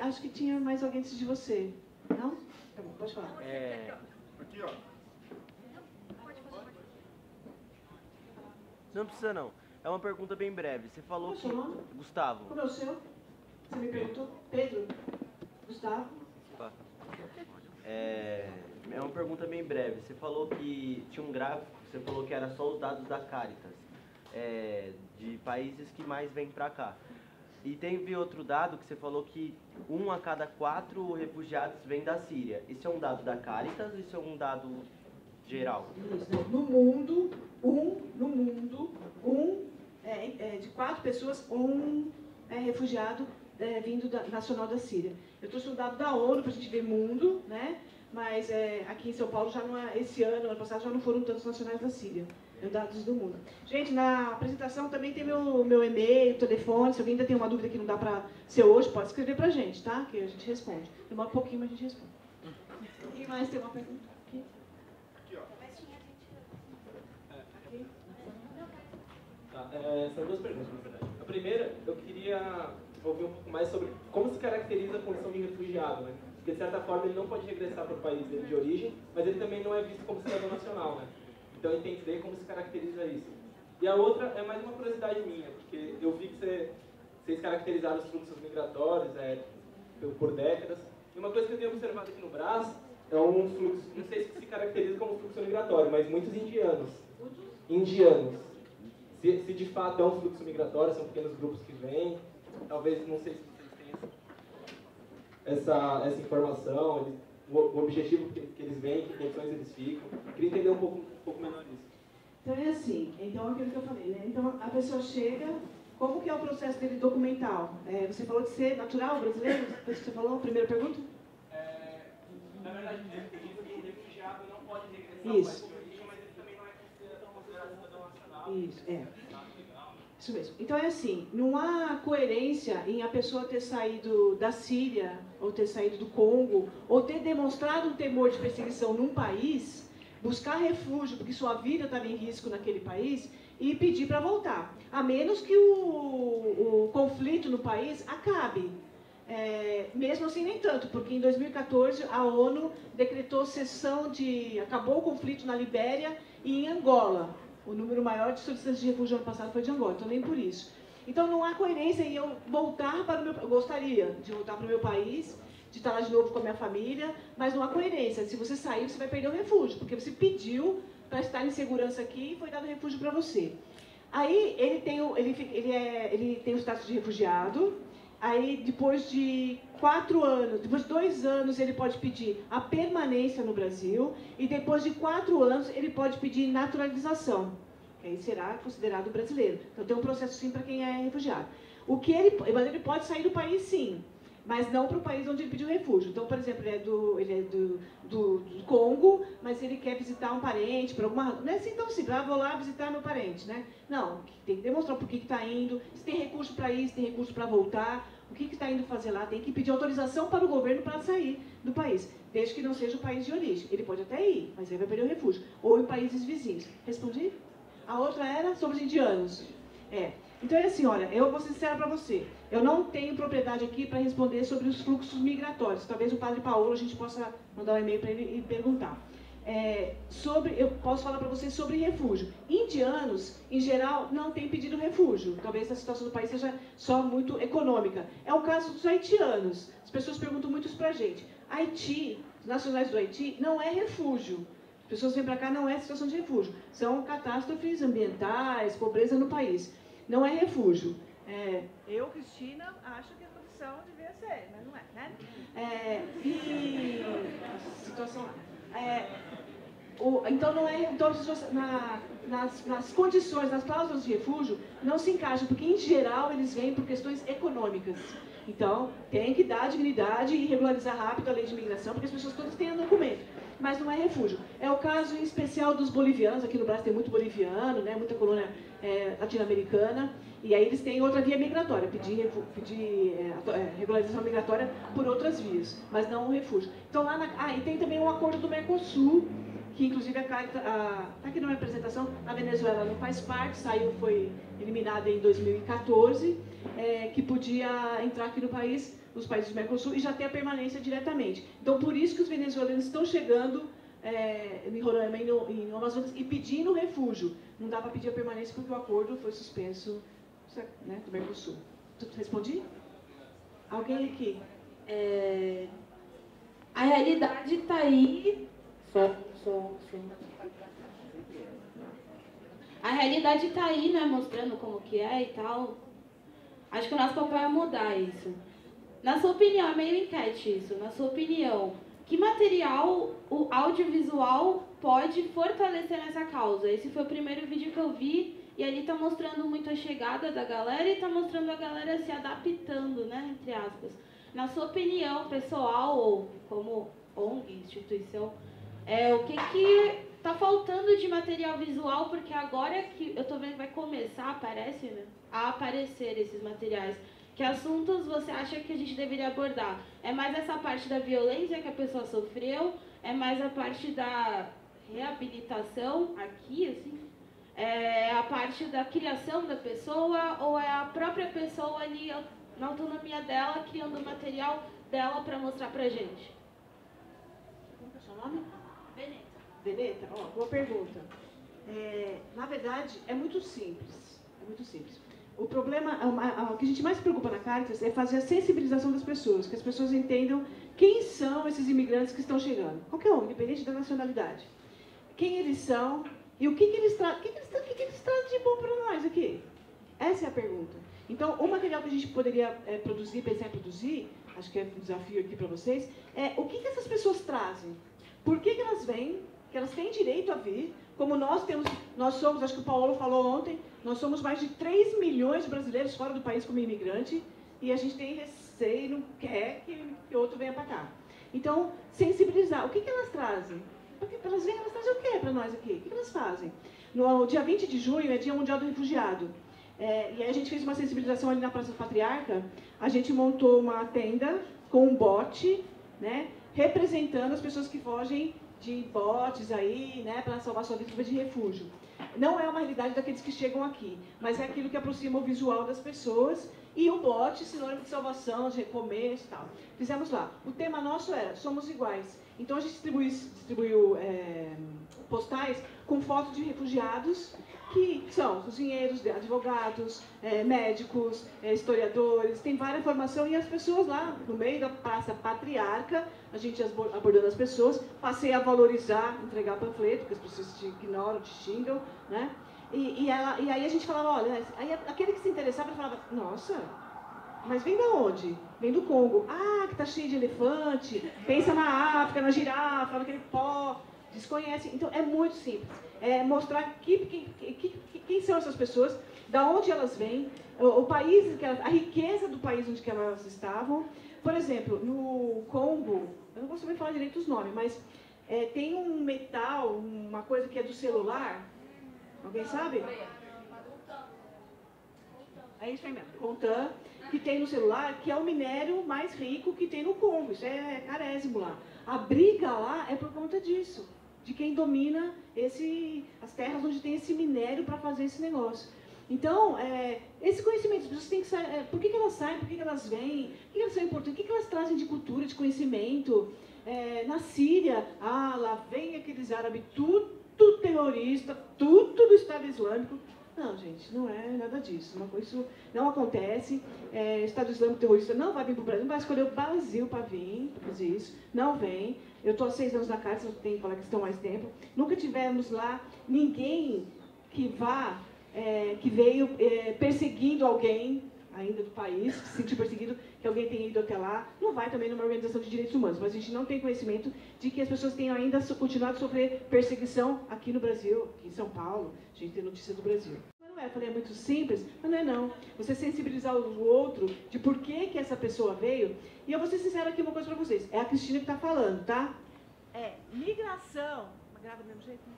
Acho que tinha mais alguém antes de você. Não? Tá bom, pode falar. Aqui, ó. Não precisa não. É uma pergunta bem breve. Você falou que... Gustavo. Como é o seu? Você me perguntou? Pedro? Gustavo? É uma pergunta bem breve. Você falou que tinha um gráfico, você falou que era só os dados da Caritas, de países que mais vêm para cá. E teve outro dado que você falou que 1 a cada 4 refugiados vem da Síria. Isso é um dado da Caritas ou isso é um dado geral? Isso. No mundo, de 4 pessoas, um refugiado vindo nacional da Síria. Eu trouxe um dado da ONU para a gente ver mundo, né? Mas aqui em São Paulo, já não esse ano passado, já não foram tantos nacionais da Síria. Dados do mundo. Gente, na apresentação também tem meu e-mail, telefone. Se alguém ainda tem uma dúvida que não dá para ser hoje, pode escrever para a gente, tá? Que a gente responde. Demora um pouquinho, mas a gente responde. Quem mais tem uma pergunta? Aqui, ó. Aqui. Tá, são 2 perguntas, na verdade. A primeira, eu queria ouvir um pouco mais sobre como se caracteriza a condição de refugiado, né? Porque, de certa forma, ele não pode regressar para o país dele de origem, mas ele também não é visto como cidadão nacional, né? Então, entender como se caracteriza isso. E a outra é mais uma curiosidade minha, porque eu vi que vocês caracterizaram os fluxos migratórios por décadas. E uma coisa que eu tenho observado aqui no Brás é um fluxo, não sei se caracteriza como fluxo migratório, mas muitos indianos. Se de fato é um fluxo migratório, são pequenos grupos que vêm. Talvez, não sei se vocês têm essa informação, o objetivo que eles vêm, que condições eles ficam. Eu queria entender um pouco melhor isso. Então é assim, aquilo que eu falei, né? Então a pessoa chega, como que é o processo dele documental? Você falou de ser natural brasileiro? Foi isso que você falou, a primeira pergunta? Na verdade, ele diz que o refugiado não pode regressar ao país de origem, mas ele também não é considerado cidadão nacional. Isso mesmo. Então é assim, não há coerência em a pessoa ter saído da Síria, ou ter saído do Congo, ou ter demonstrado um temor de perseguição num país, buscar refúgio, porque sua vida estava em risco naquele país, e pedir para voltar. A menos que o conflito no país acabe. Mesmo assim, nem tanto, porque em 2014 a ONU decretou acabou o conflito na Libéria e em Angola. O número maior de solicitantes de refúgio ano passado foi de Angola, então nem por isso. Então não há coerência em eu voltar para o meu... Eu gostaria de voltar para o meu país, de estar lá de novo com a minha família, mas não há coerência. Se você sair, você vai perder o refúgio, porque você pediu para estar em segurança aqui e foi dado refúgio para você. Aí ele tem o status de refugiado, aí depois de 4 anos, depois de 2 anos ele pode pedir a permanência no Brasil e depois de 4 anos ele pode pedir naturalização, que aí será considerado brasileiro. Então tem um processo sim para quem é refugiado. Mas ele pode sair do país sim, mas não para o país onde ele pediu refúgio. Então, por exemplo, ele é do Congo, mas ele quer visitar um parente, por alguma razão. Não é assim tão simples, vou lá visitar meu parente, né? Não, tem que demonstrar por que está indo, se tem recurso para ir, se tem recurso para voltar, o que está indo fazer lá, tem que pedir autorização para o governo para sair do país, desde que não seja o país de origem. Ele pode até ir, mas aí vai perder o refúgio. Ou em países vizinhos. Respondi? A outra era sobre os indianos. Então é assim, olha, eu vou ser sincera para você. Eu não tenho propriedade aqui para responder sobre os fluxos migratórios. Talvez o padre Paulo, a gente possa mandar um e-mail para ele e perguntar. Eu posso falar para vocês sobre refúgio. Indianos, em geral, não têm pedido refúgio. Talvez a situação do país seja só muito econômica. É o caso dos haitianos. As pessoas perguntam muito isso para a gente. Haiti, os nacionais do Haiti, não é refúgio. As pessoas vêm para cá, não é situação de refúgio. São catástrofes ambientais, pobreza no país. Não é refúgio. Eu, Cristina, acho que a condição devia ser, mas não é, né? E a situação lá. Então, não é, então nas condições, nas cláusulas de refúgio, não se encaixa, porque, em geral, eles vêm por questões econômicas. Então, tem que dar dignidade e regularizar rápido a lei de imigração, porque as pessoas todas têm documento. Mas não é refúgio. É o caso em especial dos bolivianos. Aqui no Brasil tem muito boliviano, né, muita colônia latino-americana. E aí eles têm outra via migratória, pedir regularização migratória por outras vias, mas não um refúgio. Então, e tem também um acordo do Mercosul, que inclusive está aqui na minha apresentação, a Venezuela não faz parte, foi eliminada em 2014, que podia entrar aqui no país, nos países do Mercosul, e já ter a permanência diretamente. Então, por isso que os venezuelanos estão chegando em Roraima e no Amazonas e pedindo refúgio. Não dá para pedir a permanência porque o acordo foi suspenso, né, do Mercosul. Respondi? Alguém aqui? A realidade está aí. A realidade está aí, né, mostrando como que é e tal. Acho que o nosso papel é mudar isso. Na sua opinião, é meio enquete isso, na sua opinião, que material o audiovisual pode fortalecer nessa causa? Esse foi o primeiro vídeo que eu vi, e ali está mostrando muito a chegada da galera e está mostrando a galera se adaptando, né, entre aspas. Na sua opinião pessoal, ou como ONG, instituição, o que está faltando de material visual? Porque agora que eu estou vendo que vai começar, parece, né, a aparecer esses materiais. Que assuntos você acha que a gente deveria abordar? É mais essa parte da violência que a pessoa sofreu? É mais a parte da reabilitação aqui, assim? É a parte da criação da pessoa? Ou é a própria pessoa ali, na autonomia dela, criando o material dela para mostrar pra gente? Como é o seu nome? Veneta. Veneta? Boa pergunta. Na verdade, é muito simples. É muito simples. O problema, o que a gente mais se preocupa na Caritas é fazer a sensibilização das pessoas, que as pessoas entendam quem são esses imigrantes que estão chegando. Qualquer um, independente da nacionalidade. Quem eles são e o que eles trazem de bom para nós aqui. Essa é a pergunta. Então, o material que a gente poderia pensar em produzir, acho que é um desafio aqui para vocês, é o que essas pessoas trazem. Por que elas vêm, que elas têm direito a vir, como nós somos, acho que o Paulo falou ontem, nós somos mais de 3 milhões de brasileiros fora do país como imigrante, e a gente tem receio, não quer que outro venha para cá. Então, sensibilizar. O que elas trazem? Porque elas vêm, elas trazem o quê para nós aqui? O que elas fazem? No dia 20 de junho é Dia Mundial do Refugiado. E aí a gente fez uma sensibilização ali na Praça do Patriarca. A gente montou uma tenda com um bote, né, representando as pessoas que fogem de botes aí, né, para salvar sua vida de refúgio. Não é uma realidade daqueles que chegam aqui, mas é aquilo que aproxima o visual das pessoas, e o bote, sinônimo de salvação, de recomeço e tal. Fizemos lá. O tema nosso era Somos Iguais. Então a gente distribuiu postais com fotos de refugiados, que são cozinheiros, advogados, médicos, historiadores, tem várias formações, e as pessoas lá, no meio da Praça Patriarca, a gente abordando as pessoas, passei a valorizar, entregar panfleto, porque as pessoas te ignoram, te xingam, né? E aí a gente falava, olha, aí aquele que se interessava falava, nossa, mas vem da onde? Vem do Congo. Ah, que tá cheio de elefante, pensa na África, na girafa, naquele pó, desconhece. Então é muito simples. Mostrar quem são essas pessoas, da onde elas vêm, o país, a riqueza do país onde que elas estavam. Por exemplo, no Congo, eu não vou saber falar direito os nomes, mas tem um metal, uma coisa que é do celular. Alguém sabe? É isso aí mesmo, Coltan, que tem no celular, que é o minério mais rico que tem no Congo. Isso é carésimo lá. A briga lá é por conta disso, de quem domina as terras onde tem esse minério para fazer esse negócio. Então, esse conhecimento, as pessoas têm que saber por que elas saem, por que elas vêm, por que elas são importantes, o que elas trazem de cultura, de conhecimento. Na Síria, lá vem aqueles árabes, tudo terrorista, tudo do Estado Islâmico. Não, gente, não é nada disso. Isso não acontece. Estado Islâmico terrorista não vai vir para o Brasil, não vai escolher o Brasil para vir fazer isso. Não vem. Eu estou há 6 anos na casa, eu tenho que falar que estão mais tempo. Nunca tivemos lá ninguém que veio perseguindo alguém ainda do país, se sentir perseguido, que alguém tenha ido até lá, não vai também numa organização de direitos humanos, mas a gente não tem conhecimento de que as pessoas tenham ainda continuado a sofrer perseguição aqui no Brasil, aqui em São Paulo, a gente tem notícia do Brasil. Mas não é, eu falei, é muito simples, mas não é não. Você sensibilizar o outro de por que essa pessoa veio, e eu vou ser sincera aqui uma coisa para vocês, é a Cristina que está falando, tá? Migração, grava do mesmo jeito, né?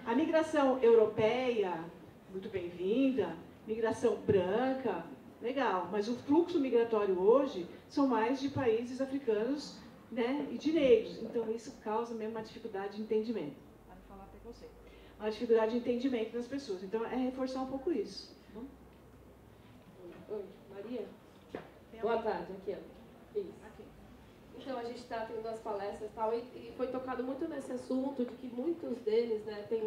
A migração europeia, muito bem-vinda, migração branca, legal, mas o fluxo migratório hoje são mais de países africanos, né, e de negros, então isso causa mesmo uma dificuldade de entendimento. Para não falar preconceito. Uma dificuldade de entendimento das pessoas, então é reforçar um pouco isso. Tá bom? Oi, Maria? Boa tarde, aqui, ó. Isso. Aqui. Então, a gente está tendo as palestras e tal, e foi tocado muito nesse assunto de que muitos deles, né, têm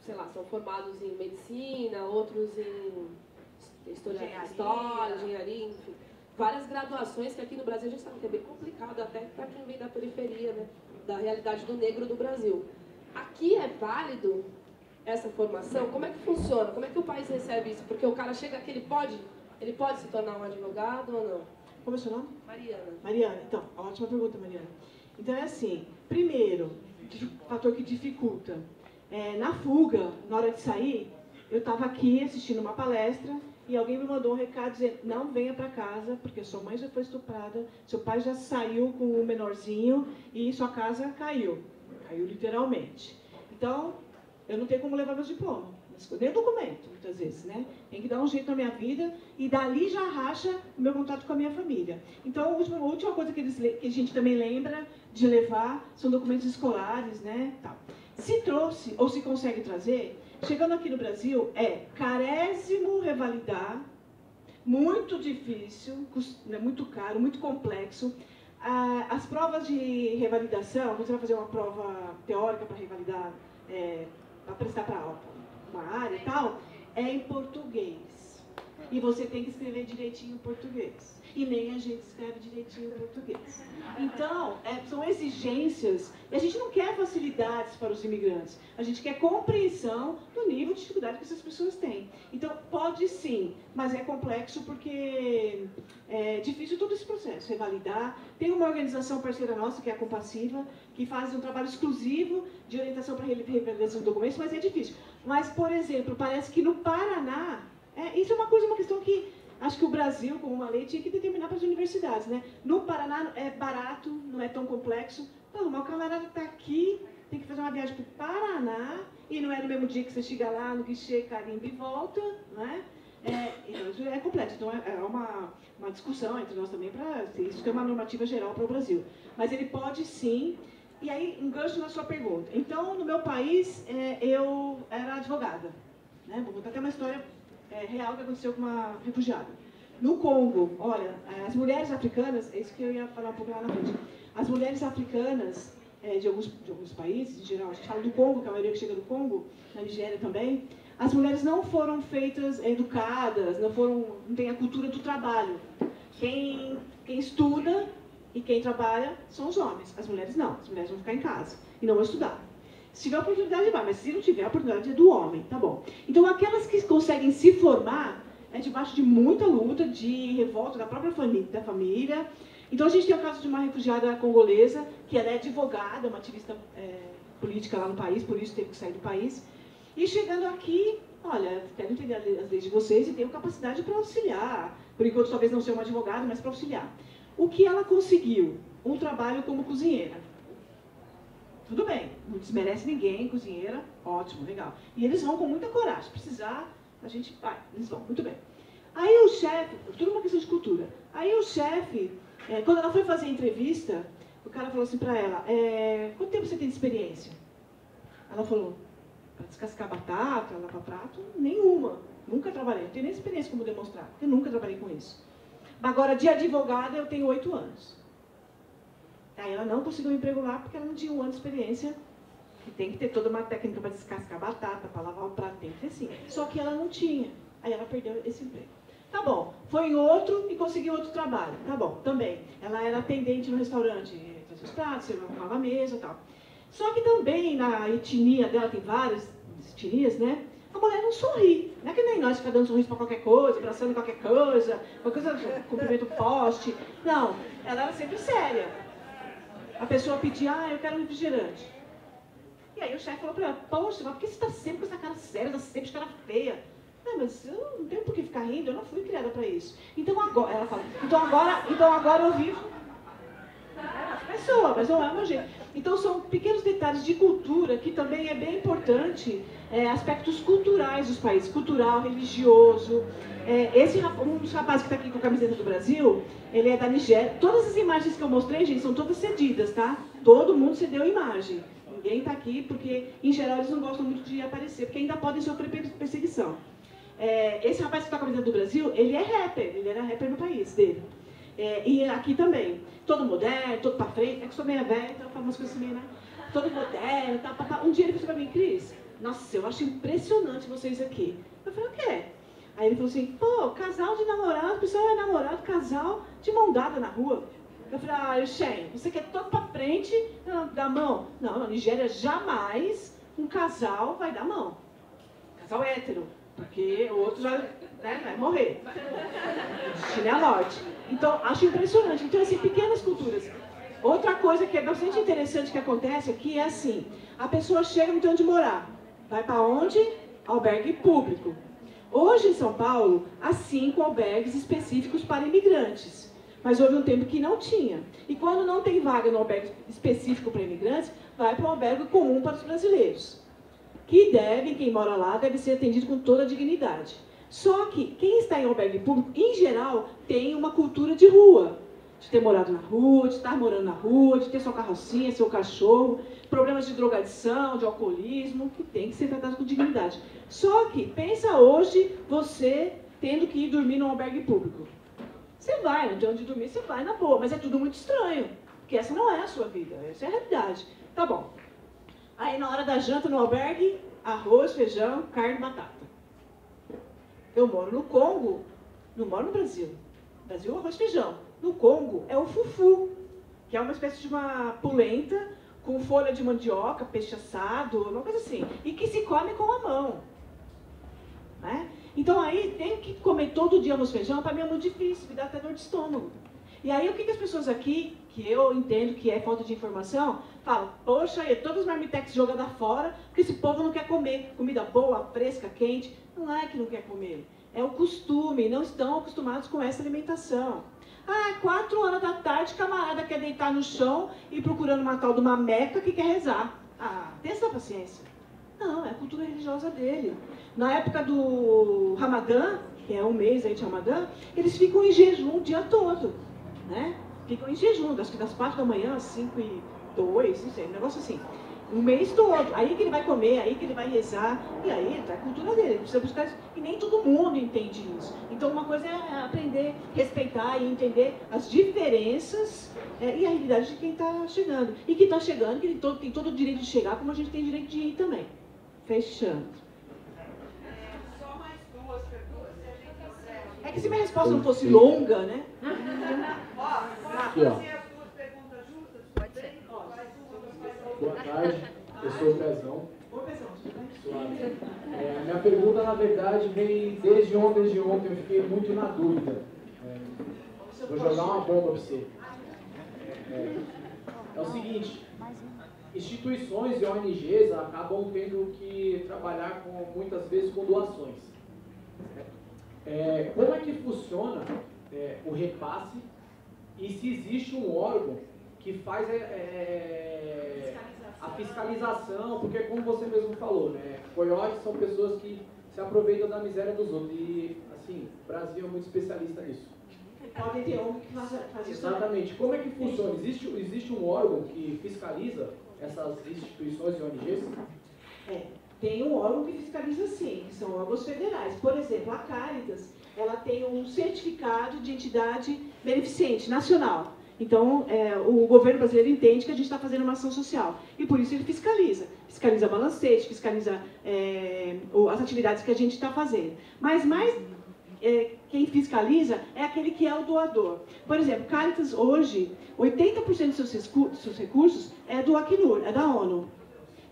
sei lá, são formados em medicina, outros em história, engenharia, enfim. Várias graduações que aqui no Brasil a gente sabe que é bem complicado, até para quem vem da periferia, né, da realidade do negro do Brasil. Aqui é válido essa formação? Como é que funciona? Como é que o país recebe isso? Porque o cara chega aqui, ele pode se tornar um advogado ou não? Como é o seu nome? Mariana. Mariana, então, ótima pergunta, Mariana. Então é assim, primeiro, fator que dificulta. Na fuga, na hora de sair, eu estava aqui assistindo uma palestra e alguém me mandou um recado dizendo, não venha para casa, porque sua mãe já foi estuprada, seu pai já saiu com o menorzinho e sua casa caiu. Caiu literalmente. Então, eu não tenho como levar meus diplomas, nem documento, muitas vezes, né? Tem que dar um jeito na minha vida e dali já racha o meu contato com a minha família. Então, a última coisa que a gente também lembra de levar são documentos escolares, né? Tal. Se trouxe, ou se consegue trazer, chegando aqui no Brasil, é carésimo revalidar, muito difícil, muito caro, muito complexo. As provas de revalidação, você vai fazer uma prova teórica para revalidar, para prestar para uma área e tal, é em português. E você tem que escrever direitinho em português. E nem a gente escreve direitinho em português. Então, são exigências, e a gente não quer facilidades para os imigrantes, a gente quer compreensão do nível de dificuldade que essas pessoas têm. Então, pode sim, mas é complexo porque é difícil todo esse processo, revalidar. Tem uma organização parceira nossa, que é a Compassiva, que faz um trabalho exclusivo de orientação para revalidação de documentos, mas é difícil. Mas, por exemplo, parece que no Paraná, isso é uma questão que acho que o Brasil, como uma lei, tinha que determinar para as universidades, né? No Paraná é barato, não é tão complexo. Não, mas o camarada está aqui, tem que fazer uma viagem para o Paraná, e não é no mesmo dia que você chega lá, no guichê, carimba e volta, né? Então, é complexo. Então, é uma discussão entre nós também para isso ter uma normativa geral para o Brasil. Mas ele pode sim. E aí, engancho na sua pergunta. Então, no meu país, eu era advogada, né? Vou contar até uma história real que aconteceu com uma refugiada. No Congo, olha, as mulheres africanas, é isso que eu ia falar um pouco lá na frente, as mulheres africanas de alguns países, em geral, a gente fala do Congo, que é a maioria que chega do Congo, na Nigéria também, as mulheres não foram feitas educadas, não tem a cultura do trabalho. Quem estuda e quem trabalha são os homens, as mulheres não, as mulheres vão ficar em casa e não vão estudar. Se tiver oportunidade, vai, mas se não tiver, a oportunidade é do homem, tá bom. Então, aquelas que conseguem se formar, debaixo de muita luta, de revolta da própria família. Então, a gente tem o caso de uma refugiada congolesa, que ela é advogada, uma ativista política lá no país, por isso teve que sair do país. E chegando aqui, olha, quero entender as leis de vocês e tenho capacidade para auxiliar. Por enquanto, talvez não seja uma advogada, mas para auxiliar. O que ela conseguiu? Um trabalho como cozinheira. Tudo bem, não desmerece ninguém, cozinheira, ótimo, legal. E eles vão com muita coragem, precisar, a gente vai, eles vão, muito bem. Aí o chefe, tudo uma questão de cultura, aí o chefe, quando ela foi fazer a entrevista, o cara falou assim pra ela, quanto tempo você tem de experiência? Ela falou, para descascar batata, lavar prato, nenhuma, nunca trabalhei, não tenho nem experiência como demonstrar, porque eu nunca trabalhei com isso. Agora, de advogada, eu tenho 8 anos. Aí ela não conseguiu um emprego lá porque ela não tinha 1 ano de experiência. E tem que ter toda uma técnica para descascar batata, para lavar o prato, tem que ter sim. Só que ela não tinha. Aí ela perdeu esse emprego. Tá bom, foi em outro e conseguiu outro trabalho. Tá bom, também. Ela era atendente no restaurante, fazia os pratos, arrumava a mesa e tal. Só que também na etnia dela, tem várias etnias, né? A mulher não sorri. Não é que nem nós ficar dando sorriso para qualquer coisa, abraçando qualquer coisa, cumprimento poste. Não, ela era sempre séria. A pessoa pedia, eu quero um refrigerante. E aí o chefe falou para ela, poxa, mas por que você está sempre com essa cara séria, está sempre com essa cara feia? Não, mas eu não tenho por que ficar rindo, eu não fui criada para isso. Então agora, ela fala, então agora eu vivo pessoa, mas não é o meu jeito. Então são pequenos detalhes de cultura que também é bem importante, aspectos culturais dos países, cultural, religioso. Um dos rapazes que está aqui com a camiseta do Brasil, ele é da Nigéria. Todas as imagens que eu mostrei, gente, são todas cedidas, tá? Todo mundo cedeu imagem. Ninguém está aqui porque, em geral, eles não gostam muito de aparecer, porque ainda podem sofrer perseguição. Esse rapaz que está com a camiseta do Brasil, ele é rapper, ele era rapper no país dele. E aqui também, todo moderno, todo pra frente, é que eu sou meio velha, então eu falo umas coisas assim, né? Todo moderno, tá, pá, pá. Um dia ele falou pra mim, Cris, nossa, eu acho impressionante vocês aqui. Eu falei, o quê? Aí ele falou assim, pô, casal de namorado, o pessoal é namorado, casal de mão dada na rua. Eu falei, Shen, você quer todo pra frente, dar mão? Não, na Nigéria jamais um casal vai dar mão. Casal hétero. Porque o outro já vai morrer. O destino é a morte. Então, acho impressionante. Então, assim, pequenas culturas. Outra coisa que é bastante interessante que acontece aqui é assim, a pessoa chega no onde morar. Vai para onde? Albergue público. Hoje, em São Paulo, há 5 albergues específicos para imigrantes. Mas houve um tempo que não tinha. E quando não tem vaga no albergue específico para imigrantes, vai para um albergue comum para os brasileiros. Que quem mora lá, deve ser atendido com toda a dignidade. Só que quem está em albergue público, em geral, tem uma cultura de rua. De ter morado na rua, de estar morando na rua, de ter sua carrocinha, seu cachorro, problemas de drogadição, de alcoolismo, que tem que ser tratado com dignidade. Só que, pensa hoje, você tendo que ir dormir num albergue público. Você vai, não tem onde dormir, você vai na boa, mas é tudo muito estranho. Porque essa não é a sua vida, essa é a realidade. Tá bom. Aí na hora da janta no albergue, arroz, feijão, carne e batata. Eu moro no Congo, não moro no Brasil. No Brasil, arroz e feijão. No Congo é o fufu, que é uma espécie de uma polenta com folha de mandioca, peixe assado, uma coisa assim. E que se come com a mão. Né? Então aí tem que comer todo dia arroz e feijão, para mim é muito difícil, me dá até dor de estômago. E aí o que as pessoas aqui, que eu entendo que é falta de informação, falam, poxa, todas as marmitex jogadas fora, porque esse povo não quer comer comida boa, fresca, quente. Não é que não quer comer, é o costume, não estão acostumados com essa alimentação. 4 horas da tarde, camarada quer deitar no chão e procurando uma tal de uma meca que quer rezar. Tem essa paciência. Não, é a cultura religiosa dele. Na época do Ramadã, que é um mês aí de Ramadã, eles ficam em jejum o dia todo. Né? Ficam em jejum, acho que das 4 da manhã, às 5:02, não sei, um negócio assim. Um mês todo. Aí que ele vai comer, aí que ele vai rezar. E aí tá a cultura dele. Ele precisa buscar isso. E nem todo mundo entende isso. Então uma coisa é aprender, respeitar e entender as diferenças e a realidade de quem está chegando. E quem está chegando, que tem todo o direito de chegar, como a gente tem direito de ir também. Fechando. Só mais 2 perguntas, se a gente quiser. É que se minha resposta não fosse longa, né? Pode fazer as 2 perguntas juntas? Pode ser. Boa tarde, eu sou o Pezão. Suave. A minha pergunta, na verdade, vem desde ontem eu fiquei muito na dúvida. Vou jogar uma bomba para você. É o seguinte, instituições e ONGs acabam tendo que trabalhar muitas vezes com doações. Como é que funciona o repasse e se existe um órgão que faz a fiscalização, porque como você mesmo falou, né, coiotes são pessoas que se aproveitam da miséria dos outros e, assim, o Brasil é muito especialista nisso. Podem ter um que faz isso. Exatamente. Como é que funciona? Existe um órgão que fiscaliza essas instituições e ONGs? Tem um órgão que fiscaliza sim, que são órgãos federais. Por exemplo, a Caritas, ela tem um certificado de entidade beneficente nacional. Então, o governo brasileiro entende que a gente está fazendo uma ação social. E por isso ele fiscaliza. Fiscaliza balancete, fiscaliza as atividades que a gente está fazendo. Mas quem fiscaliza é aquele que é o doador. Por exemplo, Caritas hoje, 80% dos seus recursos é do Acnur, é da ONU.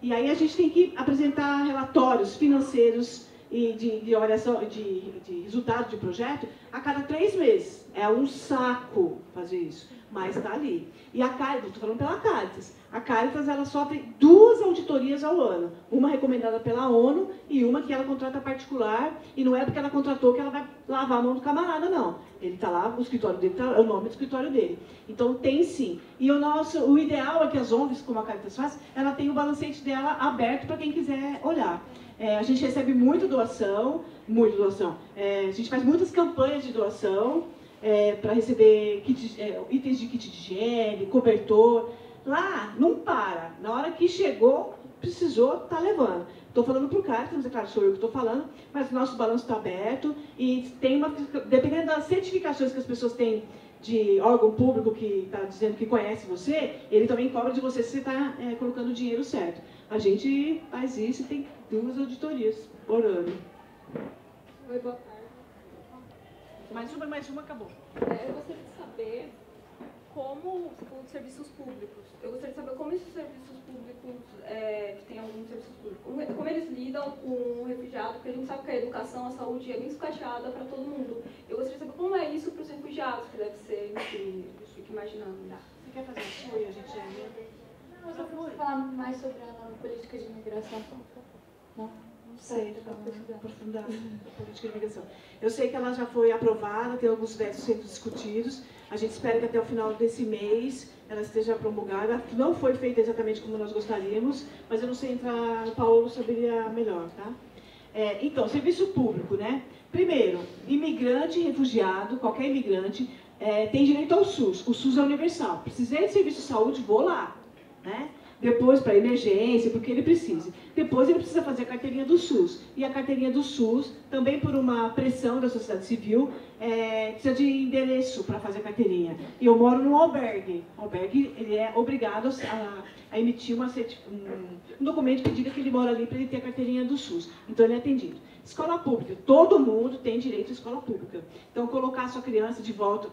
E aí a gente tem que apresentar relatórios financeiros e de avaliação, de resultado de projeto a cada 3 meses. É um saco fazer isso, mas está ali. E a Caritas, estou falando pela Caritas, a Caritas ela sofre 2 auditorias ao ano, uma recomendada pela ONU e uma que ela contrata particular, e não é porque ela contratou que ela vai lavar a mão do camarada, não. Ele está lá, o escritório dele é o nome do escritório dele. Então tem sim. E o ideal é que as ONGs, como a Caritas faz, ela tem o balancete dela aberto para quem quiser olhar. A gente recebe muita doação. A gente faz muitas campanhas de doação para receber itens de kit de higiene, cobertor. Lá não para. Na hora que chegou, precisou, está levando. Estou falando para o Caritas, é claro, sou eu que estou falando, mas o nosso balanço está aberto e tem dependendo das certificações que as pessoas têm de órgão público que está dizendo que conhece você, ele também cobra de você se você está colocando o dinheiro certo. A gente faz isso e tem 2 auditorias por ano. Oi, boa tarde. Mais uma acabou. Eu gostaria de saber como, você falou de serviços públicos, eu gostaria de saber como esses serviços públicos, que tem alguns serviços públicos, como eles lidam com o refugiado, porque a gente sabe que a educação, a saúde é bem escateada para todo mundo. Eu gostaria de saber como é isso para os refugiados, que deve ser, enfim, eu fico imaginando. Você quer fazer isso? Oi, a gente Não, eu só posso falar mais sobre a nova política de imigração. Não sei, aprofundar a política de imigração. Eu sei que ela já foi aprovada, tem alguns vetos sendo discutidos. A gente espera que até o final desse mês ela esteja promulgada. Não foi feita exatamente como nós gostaríamos, mas eu não sei entrar, o Paulo saberia melhor, tá? Então, serviço público, né? Primeiro, imigrante, refugiado, qualquer imigrante, tem direito ao SUS. O SUS é universal. Precisei de serviço de saúde, vou lá, né? Depois, para emergência, porque ele precisa. Depois, ele precisa fazer a carteirinha do SUS. E a carteirinha do SUS, também por uma pressão da sociedade civil, precisa de endereço para fazer a carteirinha. E eu moro num albergue. O albergue, ele é obrigado a emitir um documento que diga que ele mora ali para ele ter a carteirinha do SUS. Então, ele é atendido. Escola pública. Todo mundo tem direito à escola pública. Então, colocar a sua criança de volta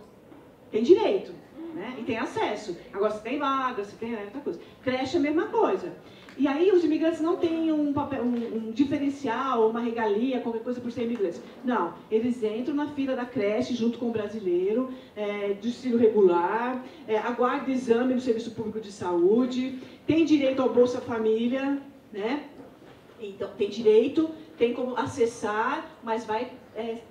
tem direito. Né? E tem acesso. Agora, se tem vaga, se tem outra coisa. Creche é a mesma coisa. E aí, os imigrantes não têm um diferencial, uma regalia, qualquer coisa por ser imigrantes. Não. Eles entram na fila da creche junto com o brasileiro, de ensino regular, aguardam exame no Serviço Público de Saúde, tem direito ao Bolsa Família, né? Então, tem direito, tem como acessar, mas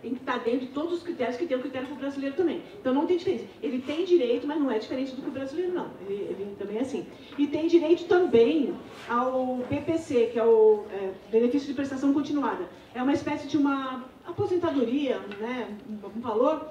tem que estar dentro de todos os critérios que tem o critério para o brasileiro também. Então não tem diferença. Ele tem direito, mas não é diferente do que o brasileiro, não. Ele também é assim. E tem direito também ao BPC, que é o benefício de prestação continuada. É uma espécie de uma aposentadoria, né, um valor,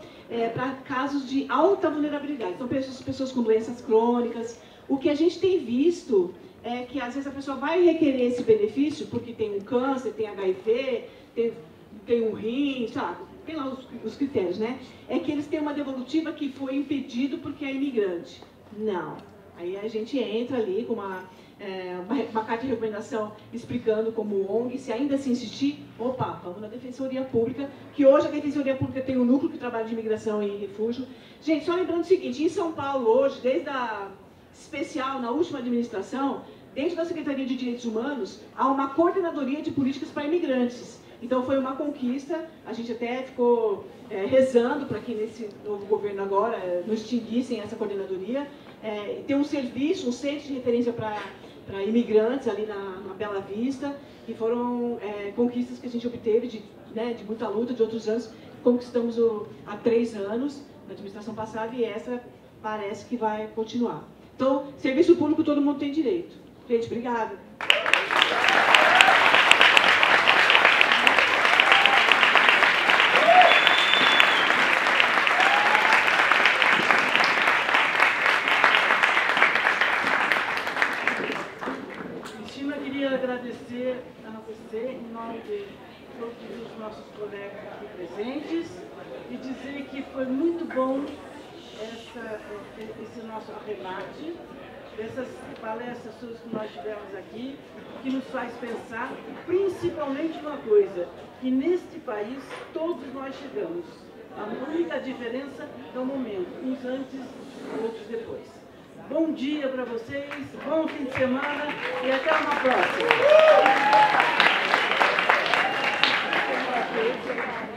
para casos de alta vulnerabilidade. Então pessoas com doenças crônicas. O que a gente tem visto é que às vezes a pessoa vai requerer esse benefício porque tem um câncer, tem HIV, tem um rim, sabe? Tem lá os critérios, né? É que eles têm uma devolutiva que foi impedido porque é imigrante. Não. Aí a gente entra ali com uma carta de recomendação explicando como ONG, se ainda se insistir, opa, vamos na Defensoria Pública, que hoje a Defensoria Pública tem um núcleo que trabalha de imigração e refúgio. Gente, só lembrando o seguinte, em São Paulo hoje, desde a especial, na última administração, dentro da Secretaria de Direitos Humanos, há uma coordenadoria de políticas para imigrantes. Então foi uma conquista, a gente até ficou rezando para que nesse novo governo agora não extinguissem essa coordenadoria. Tem um serviço, um centro de referência para imigrantes ali na Bela Vista, e foram conquistas que a gente obteve de muita luta de outros anos. Conquistamos há 3 anos, na administração passada, e essa parece que vai continuar. Então, serviço público todo mundo tem direito. Gente, obrigada. Cristina, queria agradecer a você, em nome de todos os nossos colegas aqui presentes, e dizer que foi muito bom esse nosso arremate, essas palestras todas que nós tivemos aqui, que nos faz pensar principalmente uma coisa, que neste país todos nós chegamos. A única diferença é o momento, uns antes, outros depois. Bom dia para vocês, bom fim de semana e até uma próxima. Perfeito.